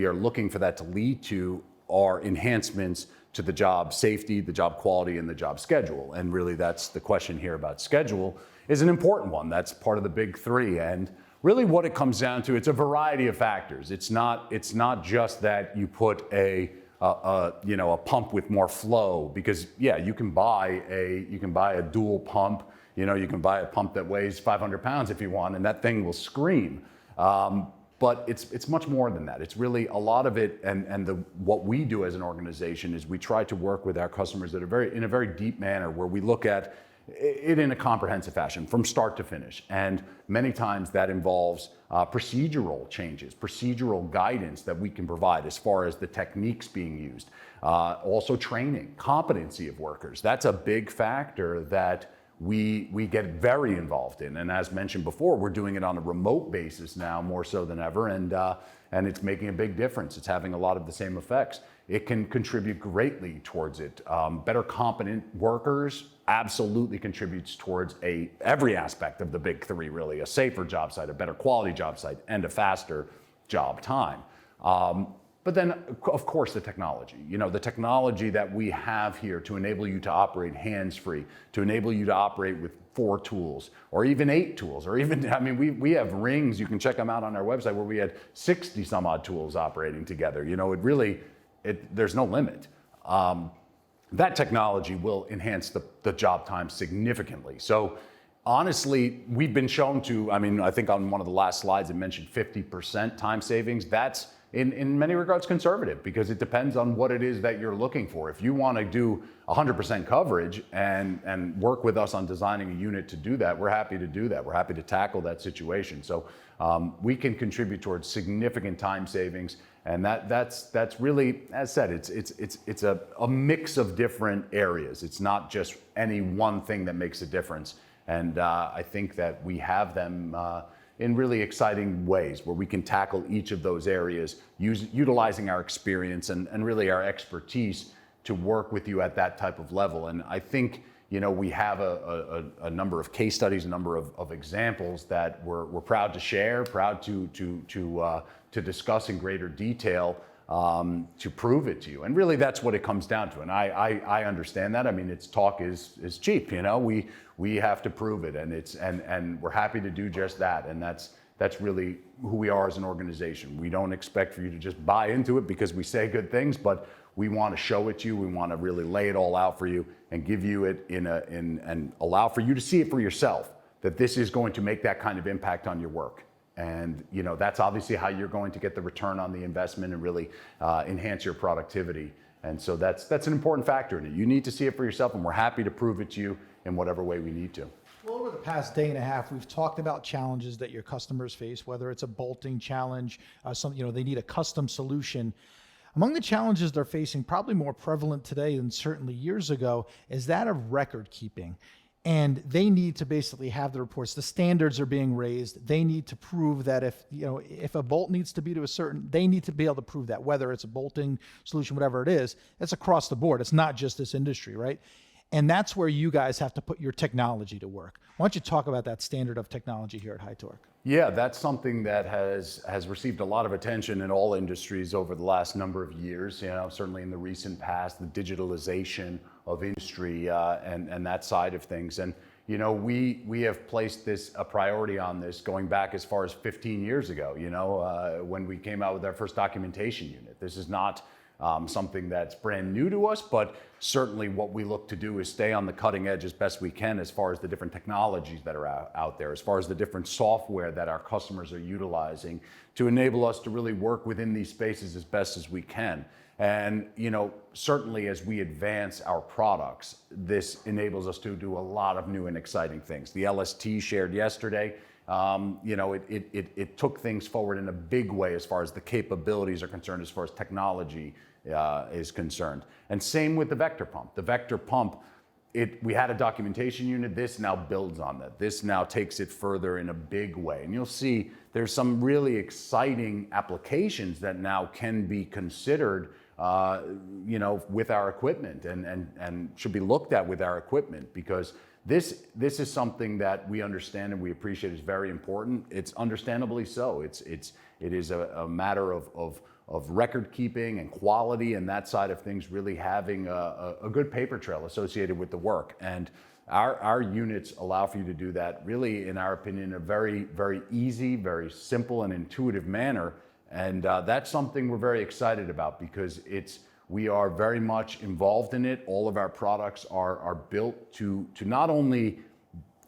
S2: are looking for that to lead to are enhancements to the job safety, the job quality, and the job schedule. And really, that's the question here about schedule is an important one. That's part of the big 3. And really what it comes down to, it's a variety of factors. It's not just that you put a pump with more flow, because yeah, you can buy a dual pump. You know, you can buy a pump that weighs 500 pounds if you want, and that thing will scream. But it's much more than that. It's really a lot of it, and what we do as an organization is we try to work with our customers in a very deep manner, where we look at it in a comprehensive fashion from start to finish. And many times that involves procedural changes, procedural guidance that we can provide as far as the techniques being used. Also training, competency of workers. That's a big factor that we get very involved in. And as mentioned before, we're doing it on a remote basis now more so than ever, and it's making a big difference. It's having a lot of the same effects. It can contribute greatly towards it. Better competent workers absolutely contributes towards every aspect of the big 3, really. A safer job site, a better quality job site, and a faster job time. But then, of course, the technology. You know, the technology that we have here to enable you to operate hands-free, to enable you to operate with 4 tools, or even 8 tools, or even, I mean, we have rings, you can check them out on our website, where we had 60 some odd tools operating together. You know, there's no limit. That technology will enhance the job time significantly. So honestly, we've been shown to, I mean, I think on one of the last slides it mentioned 50% time savings. That's in many regards conservative, because it depends on what it is that you're looking for. If you want to do 100% coverage and work with us on designing a unit to do that, we're happy to do that. We're happy to tackle that situation. So we can contribute towards significant time savings. And that's really, as said, it's a mix of different areas. It's not just any one thing that makes a difference. And I think that we have them in really exciting ways, where we can tackle each of those areas, utilizing our experience and really our expertise to work with you at that type of level. And I think, you know, we have a number of case studies, a number of examples that we're proud to share, proud to discuss in greater detail, to prove it to you. And really that's what it comes down to. And I understand that. I mean, talk is cheap, you know, we have to prove it, and we're happy to do just that. And that's really who we are as an organization. We don't expect for you to just buy into it because we say good things, but We want to show it to you. We want to really lay it all out for you and give you it and allow for you to see it for yourself, that this is going to make that kind of impact on your work. And that's obviously how you're going to get the return on the investment and really enhance your productivity. And so that's an important factor in it. You need to see it for yourself, and we're happy to prove it to you in whatever way we need to.
S1: Well, over the past day and a half, we've talked about challenges that your customers face, whether it's a bolting challenge, they need a custom solution. Among the challenges they're facing, probably more prevalent today than certainly years ago, is that of record keeping. And they need to basically have the reports. The standards are being raised. They need to prove that if a bolt needs to be to a certain, they need to be able to prove that, whether it's a bolting solution, whatever it is, it's across the board. It's not just this industry, right? And that's where you guys have to put your technology to work. Why don't you talk about that standard of technology here at HYTORC?
S2: Yeah, that's something that has received a lot of attention in all industries over the last number of years. Certainly in the recent past, the digitalization of industry and that side of things. And we have placed a priority on this going back as far as 15 years ago. When we came out with our first documentation unit. This is not something that's brand new to us, but certainly what we look to do is stay on the cutting edge as best we can as far as the different technologies that are out there, as far as the different software that our customers are utilizing to enable us to really work within these spaces as best as we can. And certainly as we advance our products, this enables us to do a lot of new and exciting things. The LST shared yesterday, it took things forward in a big way as far as the capabilities are concerned, as far as technology is concerned. And same with the vector pump. The vector pump, we had a documentation unit. This now builds on that. This now takes it further in a big way. And you'll see there's some really exciting applications that now can be considered with our equipment and should be looked at with our equipment, because this is something that we understand and we appreciate is very important. It's understandably so. It is a matter of record keeping and quality and that side of things, really having a good paper trail associated with the work. And our units allow for you to do that really, in our opinion, in a very, very easy, very simple and intuitive manner. And that's something we're very excited about, because we are very much involved in it. All of our products are built to not only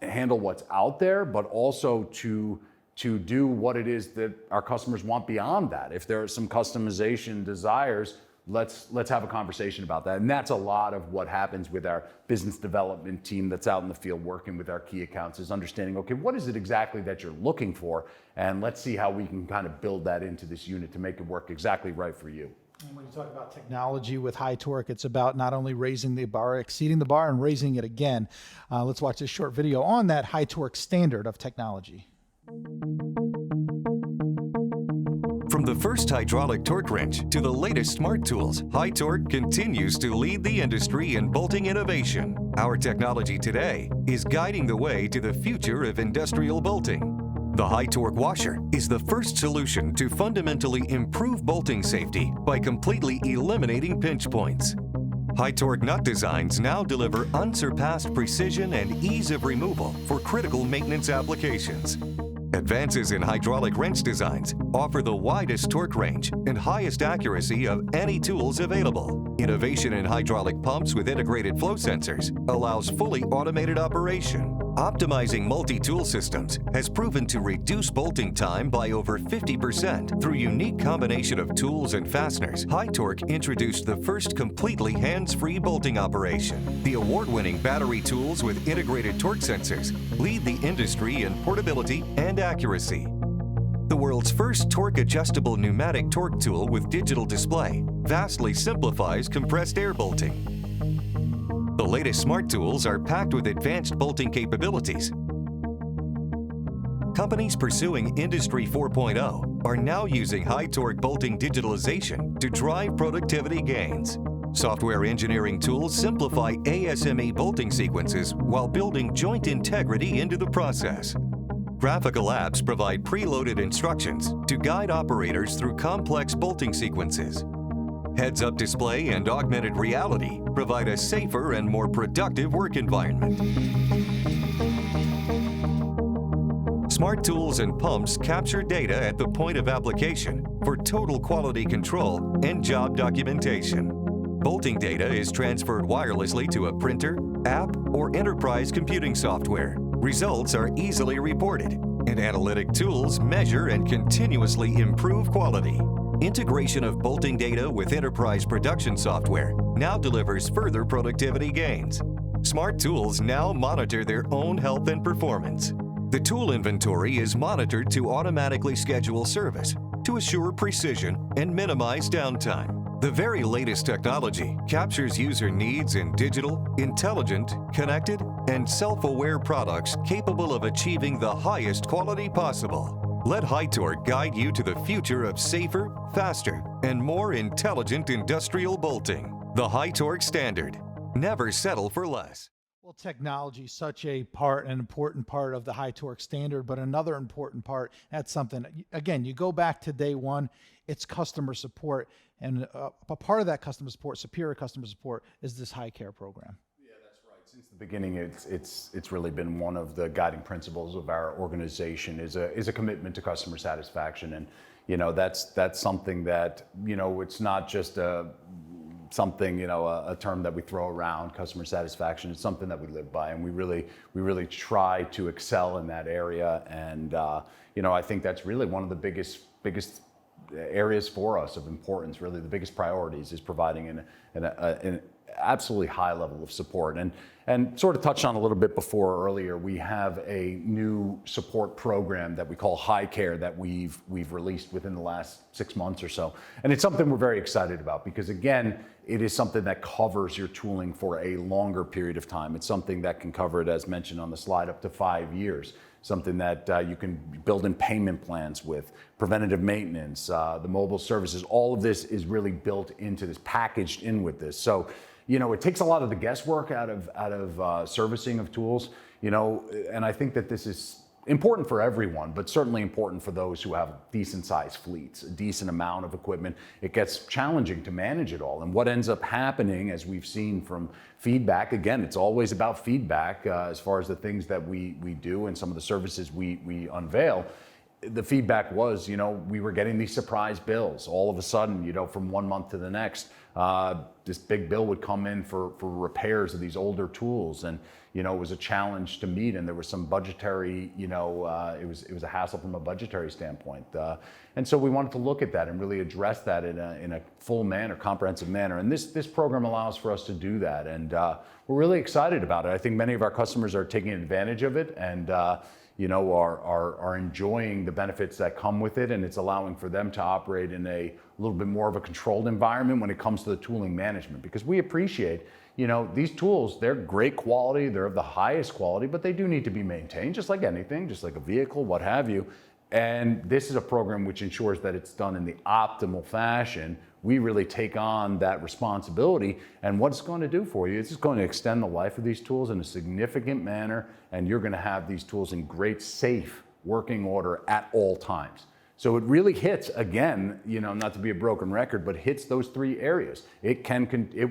S2: handle what's out there, but also to do what it is that our customers want beyond that. If there are some customization desires, let's have a conversation about that. And that's a lot of what happens with our business development team that's out in the field working with our key accounts, is understanding, okay, what is it exactly that you're looking for? And let's see how we can kind of build that into this unit to make it work exactly right for you.
S1: And when you talk about technology with HYTORC, it's about not only raising the bar, exceeding the bar, and raising it again. Let's watch this short video on that HYTORC standard of technology.
S6: From the first hydraulic torque wrench to the latest smart tools, HYTORC continues to lead the industry in bolting innovation. Our technology today is guiding the way to the future of industrial bolting. The HYTORC washer is the first solution to fundamentally improve bolting safety by completely eliminating pinch points. HYTORC nut designs now deliver unsurpassed precision and ease of removal for critical maintenance applications. Advances in hydraulic wrench designs offer the widest torque range and highest accuracy of any tools available. Innovation in hydraulic pumps with integrated flow sensors allows fully automated operation. Optimizing multi-tool systems has proven to reduce bolting time by over 50%. Through unique combination of tools and fasteners, HYTORC introduced the first completely hands-free bolting operation. The award-winning battery tools with integrated torque sensors lead the industry in portability and accuracy. The world's first torque-adjustable pneumatic torque tool with digital display vastly simplifies compressed air bolting. The latest smart tools are packed with advanced bolting capabilities. Companies pursuing Industry 4.0 are now using HYTORC bolting digitalization to drive productivity gains. Software engineering tools simplify ASME bolting sequences while building joint integrity into the process. Graphical apps provide preloaded instructions to guide operators through complex bolting sequences. Heads-up display and augmented reality provide a safer and more productive work environment. Smart tools and pumps capture data at the point of application for total quality control and job documentation. Bolting data is transferred wirelessly to a printer, app, or enterprise computing software. Results are easily reported, and analytic tools measure and continuously improve quality. Integration of bolting data with enterprise production software now delivers further productivity gains. Smart tools now monitor their own health and performance. The tool inventory is monitored to automatically schedule service to assure precision and minimize downtime. The very latest technology captures user needs in digital, intelligent, connected, and self-aware products capable of achieving the highest quality possible. Let HYTORC guide you to the future of safer, faster, and more intelligent industrial bolting. The HYTORC standard. Never settle for less.
S1: Well, technology is such an important part of the HYTORC standard, but another important part, that's something, again, you go back to day one, it's customer support. And a part of that customer support, superior customer support, is this HYCARE program.
S2: Yeah, that's right. Since the beginning, it's really been one of the guiding principles of our organization is a commitment to customer satisfaction. And, you know, that's something that, you know, it's not just a term that we throw around, customer satisfaction. It's something that we live by, and we really try to excel in that area. And you know, I think that's really one of the biggest areas for us of importance. Really, the biggest priorities is providing an absolutely high level of support. And sort of touched on a little bit before earlier, we have a new support program that we call HYCARE that we've released within the last 6 months or so. And it's something we're very excited about because, again, it is something that covers your tooling for a longer period of time. It's something that can cover it, as mentioned on the slide, up to 5 years. Something that you can build in payment plans with, preventative maintenance, the mobile services. All of this is really built into this, packaged in with this. So, you know, it takes a lot of the guesswork out of servicing of tools, you know, and I think that this is important for everyone, but certainly important for those who have decent sized fleets, a decent amount of equipment. It gets challenging to manage it all. And what ends up happening, as we've seen from feedback, again, it's always about feedback as far as the things that we do and some of the services we unveil. The feedback was, you know, we were getting these surprise bills all of a sudden, you know, from 1 month to the next. This big bill would come in for repairs of these older tools, and you know, it was a challenge to meet, and there was some budgetary, you know, it was a hassle from a budgetary standpoint, and so we wanted to look at that and really address that in a full manner, comprehensive manner, and this program allows for us to do that, and we're really excited about it. I think many of our customers are taking advantage of it, and you know, are enjoying the benefits that come with it, and it's allowing for them to operate in a little bit more of a controlled environment when it comes to the tooling management, because we appreciate, you know, these tools, they're great quality, they're of the highest quality, but they do need to be maintained, just like anything, just like a vehicle, what have you. And this is a program which ensures that it's done in the optimal fashion. We really take on that responsibility, and what it's going to do for you is it's going to extend the life of these tools in a significant manner, and you're going to have these tools in great, safe working order at all times. So it really hits, again, you know, not to be a broken record, but hits those three areas. It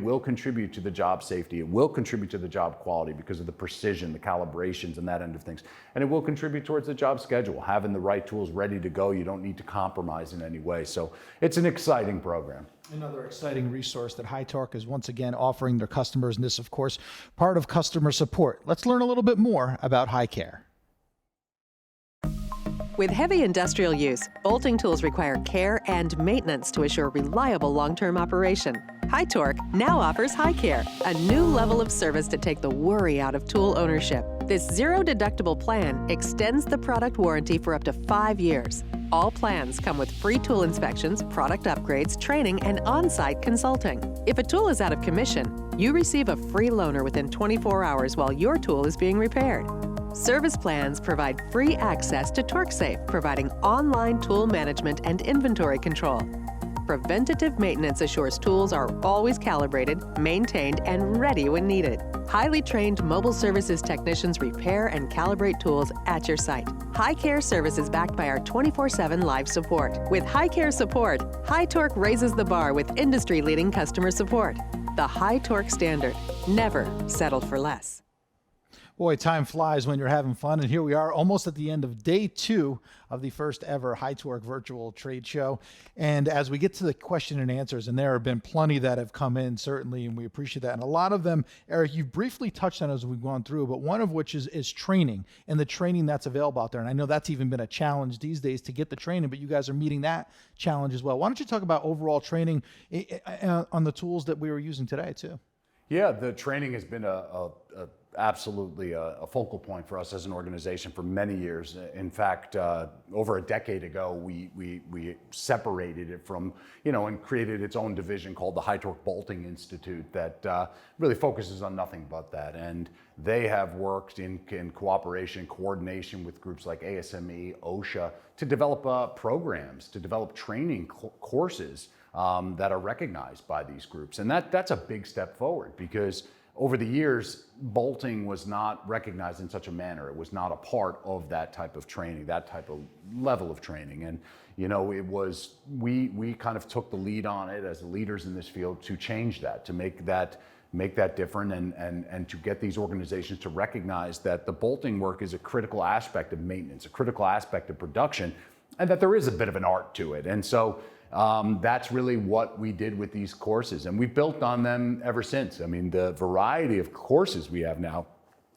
S2: will contribute to the job safety. It will contribute to the job quality because of the precision, the calibrations, and that end of things. And it will contribute towards the job schedule, having the right tools ready to go. You don't need to compromise in any way. So it's an exciting program.
S1: Another exciting resource that HYTORC is once again offering their customers, and this, of course, part of customer support. Let's learn a little bit more about HYCARE.
S7: With heavy industrial use, bolting tools require care and maintenance to assure reliable long-term operation. HYTORC now offers HYCARE, a new level of service to take the worry out of tool ownership. This zero-deductible plan extends the product warranty for up to 5 years. All plans come with free tool inspections, product upgrades, training, and on-site consulting. If a tool is out of commission, you receive a free loaner within 24 hours while your tool is being repaired. Service plans provide free access to TorqueSafe, providing online tool management and inventory control. Preventative maintenance assures tools are always calibrated, maintained, and ready when needed. Highly trained mobile services technicians repair and calibrate tools at your site. HYCARE service is backed by our 24/7 live support. With HYCARE support, HYTORC raises the bar with industry-leading customer support. The HYTORC standard. Never settle for less.
S1: Boy, time flies when you're having fun, and here we are almost at the end of day 2 of the first ever HYTORC virtual trade show. And as we get to the question and answers, and there have been plenty that have come in, certainly, and we appreciate that. And a lot of them, Eric, you've briefly touched on as we've gone through, but one of which is training and the training that's available out there. And I know that's even been a challenge these days to get the training, but you guys are meeting that challenge as well. Why don't you talk about overall training on the tools that we were using today, too?
S2: Yeah, the training has been absolutely a focal point for us as an organization for many years. In fact, over a decade ago, we separated it from, and created its own division called the HYTORC Bolting Institute that really focuses on nothing but that. And they have worked in cooperation, coordination with groups like ASME, OSHA, to develop programs, to develop training courses that are recognized by these groups. And that's a big step forward, because over the years, bolting was not recognized in such a manner. It was not a part of that type of training, that type of level of training. And, it was, we kind of took the lead on it as the leaders in this field to change that, to make that different, and to get these organizations to recognize that the bolting work is a critical aspect of maintenance, a critical aspect of production, and that there is a bit of an art to it. And so that's really what we did with these courses, and we've built on them ever since. I mean, the variety of courses we have now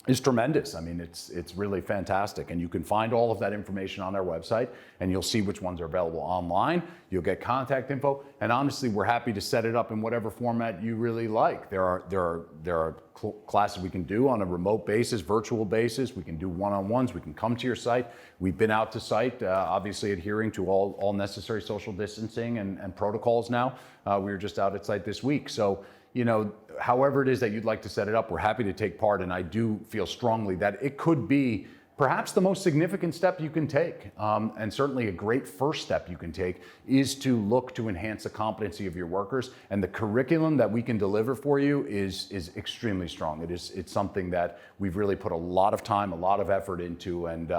S2: is tremendous. I mean, it's really fantastic, and you can find all of that information on our website, and you'll see which ones are available online. You'll get contact info, and honestly, we're happy to set it up in whatever format you really like. There are classes we can do on a remote basis, virtual basis. We can do one-on-ones. We can come to your site. We've been out to site, obviously adhering to all necessary social distancing and protocols now. We were just out at site this week. So, however it is that you'd like to set it up, we're happy to take part. And I do feel strongly that it could be perhaps the most significant step you can take. And certainly a great first step you can take is to look to enhance the competency of your workers. And the curriculum that we can deliver for you is extremely strong. It's something that we've really put a lot of time, a lot of effort into, and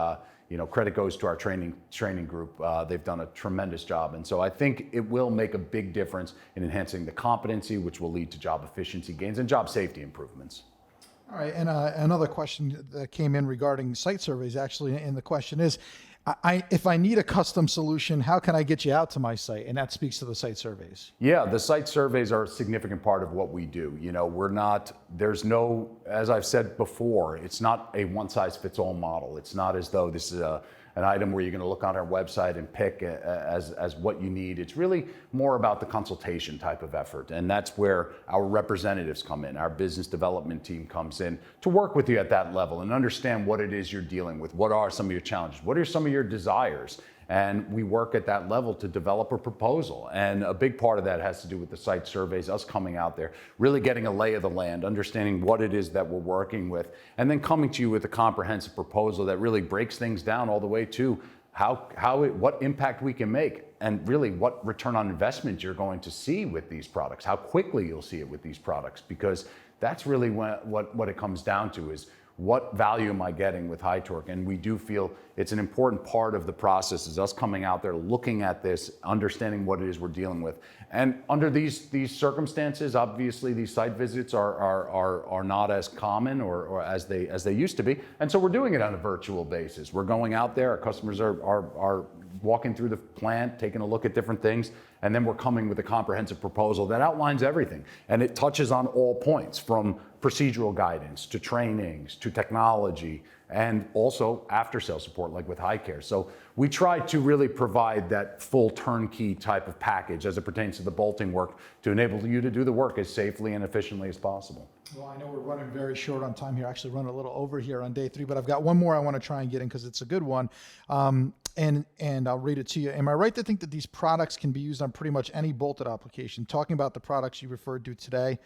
S2: credit goes to our training group. They've done a tremendous job. And so I think it will make a big difference in enhancing the competency, which will lead to job efficiency gains and job safety improvements.
S1: All right, and another question that came in regarding site surveys, actually, and the question is, if I need a custom solution, how can I get you out to my site? And that speaks to the site surveys.
S2: Yeah, the site surveys are a significant part of what we do. As I've said before, it's not a one-size-fits-all model. It's not as though this is an item where you're going to look on our website and pick as what you need. It's really more about the consultation type of effort, and that's where our representatives come in. Our business development team comes in to work with you at that level and understand what it is you're dealing with. What are some of your challenges? What are some of your desires? And we work at that level to develop a proposal. And a big part of that has to do with the site surveys, us coming out there, really getting a lay of the land, understanding what it is that we're working with, and then coming to you with a comprehensive proposal that really breaks things down all the way to what impact we can make, and really what return on investment you're going to see with these products, how quickly you'll see it with these products, because that's really what it comes down to, is what value am I getting with HYTORC? And we do feel it's an important part of the process, is us coming out there, looking at this, understanding what it is we're dealing with. And under these circumstances, obviously these site visits are not as common or as they used to be. And so we're doing it on a virtual basis. We're going out there, our customers are walking through the plant, taking a look at different things, and then we're coming with a comprehensive proposal that outlines everything. And it touches on all points, from procedural guidance to trainings to technology, and also after-sale support like with HYCare. So we try to really provide that full turnkey type of package as it pertains to the bolting work to enable you to do the work as safely and efficiently as possible.
S1: Well, I know we're running very short on time here, actually running a little over here on day 3, but I've got one more I want to try and get in because it's a good one. And I'll read it to you. Am I right to think that these products can be used on pretty much any bolted application? Talking about the products you referred to today,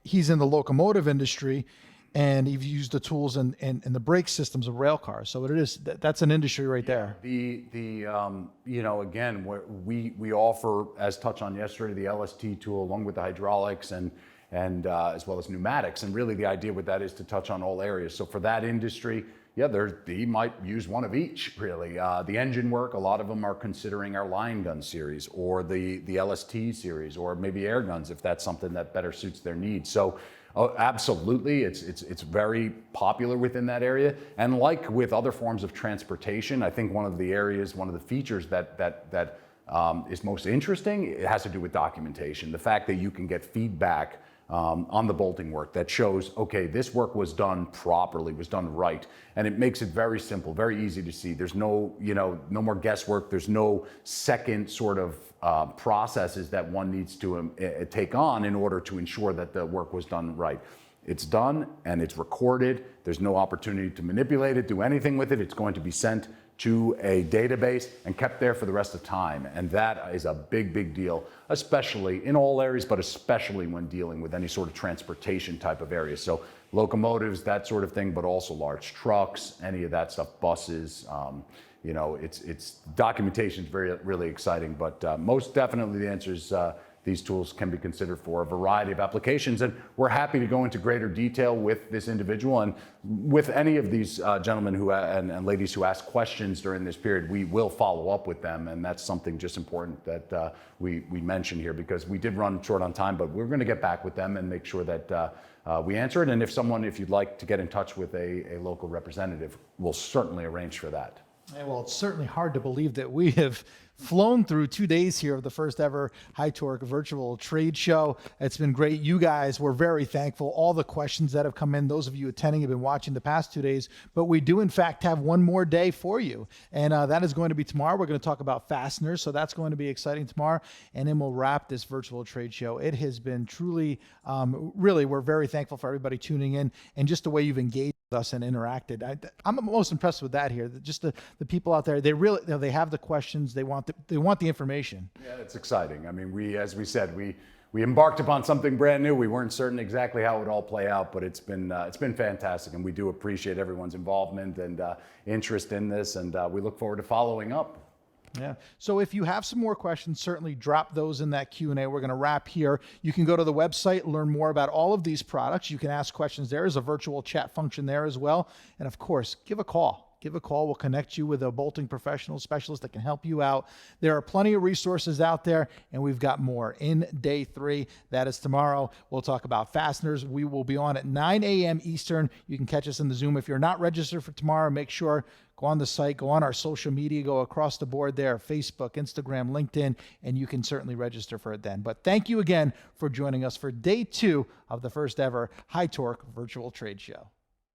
S1: he's in the locomotive industry, and he's used the tools and the brake systems of rail cars. So that's an industry right there.
S2: Again, we offer, as touched on yesterday, the LST tool along with the hydraulics and as well as pneumatics. And really the idea with that is to touch on all areas. So for that industry, he might use one of each, really. The engine work, a lot of them are considering our line gun series or the LST series, or maybe air guns if that's something that better suits their needs. So Oh, absolutely. It's very popular within that area. And like with other forms of transportation, I think one of the features that is most interesting, it has to do with documentation. The fact that you can get feedback on the bolting work that shows, okay, this work was done properly, was done right. And it makes it very simple, very easy to see. There's no more guesswork. There's no second sort of processes that one needs to take on in order to ensure that the work was done right. It's done and it's recorded. There's no opportunity to manipulate it, do anything with it. It's going to be sent to a database and kept there for the rest of time. And that is a big, big deal, especially in all areas, but especially when dealing with any sort of transportation type of area. So locomotives, that sort of thing, but also large trucks, any of that stuff, buses. It's documentation is really exciting, but most definitely the answer is these tools can be considered for a variety of applications. And we're happy to go into greater detail with this individual and with any of these gentlemen and ladies who ask questions during this period. We will follow up with them, and that's something just important that we mention here, because we did run short on time, but we're going to get back with them and make sure that we answer it. And if you'd like to get in touch with a local representative, we'll certainly arrange for that.
S1: Yeah, well, it's certainly hard to believe that we have flown through 2 days here of the first ever HYTORC virtual trade show. It's been great. You guys, we're very thankful. All the questions that have come in, those of you attending have been watching the past 2 days, but we do in fact have one more day for you. And that is going to be tomorrow. We're going to talk about fasteners. So that's going to be exciting tomorrow. And then we'll wrap this virtual trade show. It has been truly, really, we're very thankful for everybody tuning in and just the way you've engaged with us and interacted. I'm most impressed with that here. Just the people out there, they really, they have the questions. They want the information.
S2: Yeah, it's exciting. I mean, as we said, we embarked upon something brand new. We weren't certain exactly how it would all play out, but it's been fantastic, and we do appreciate everyone's involvement and interest in this, and we look forward to following up.
S1: Yeah. So if you have some more questions, certainly drop those in that Q&A. We're going to wrap here. You can go to the website, learn more about all of these products. You can ask questions. There is a virtual chat function there as well. And of course, give a call. Give a call. We'll connect you with a bolting professional specialist that can help you out. There are plenty of resources out there, and we've got more in day 3. That is tomorrow. We'll talk about fasteners. We will be on at 9 a.m. Eastern. You can catch us in the Zoom. If you're not registered for tomorrow, make sure go on the site, go on our social media, go across the board there, Facebook, Instagram, LinkedIn, and you can certainly register for it then. But thank you again for joining us for day 2 of the first ever HYTORC virtual trade show.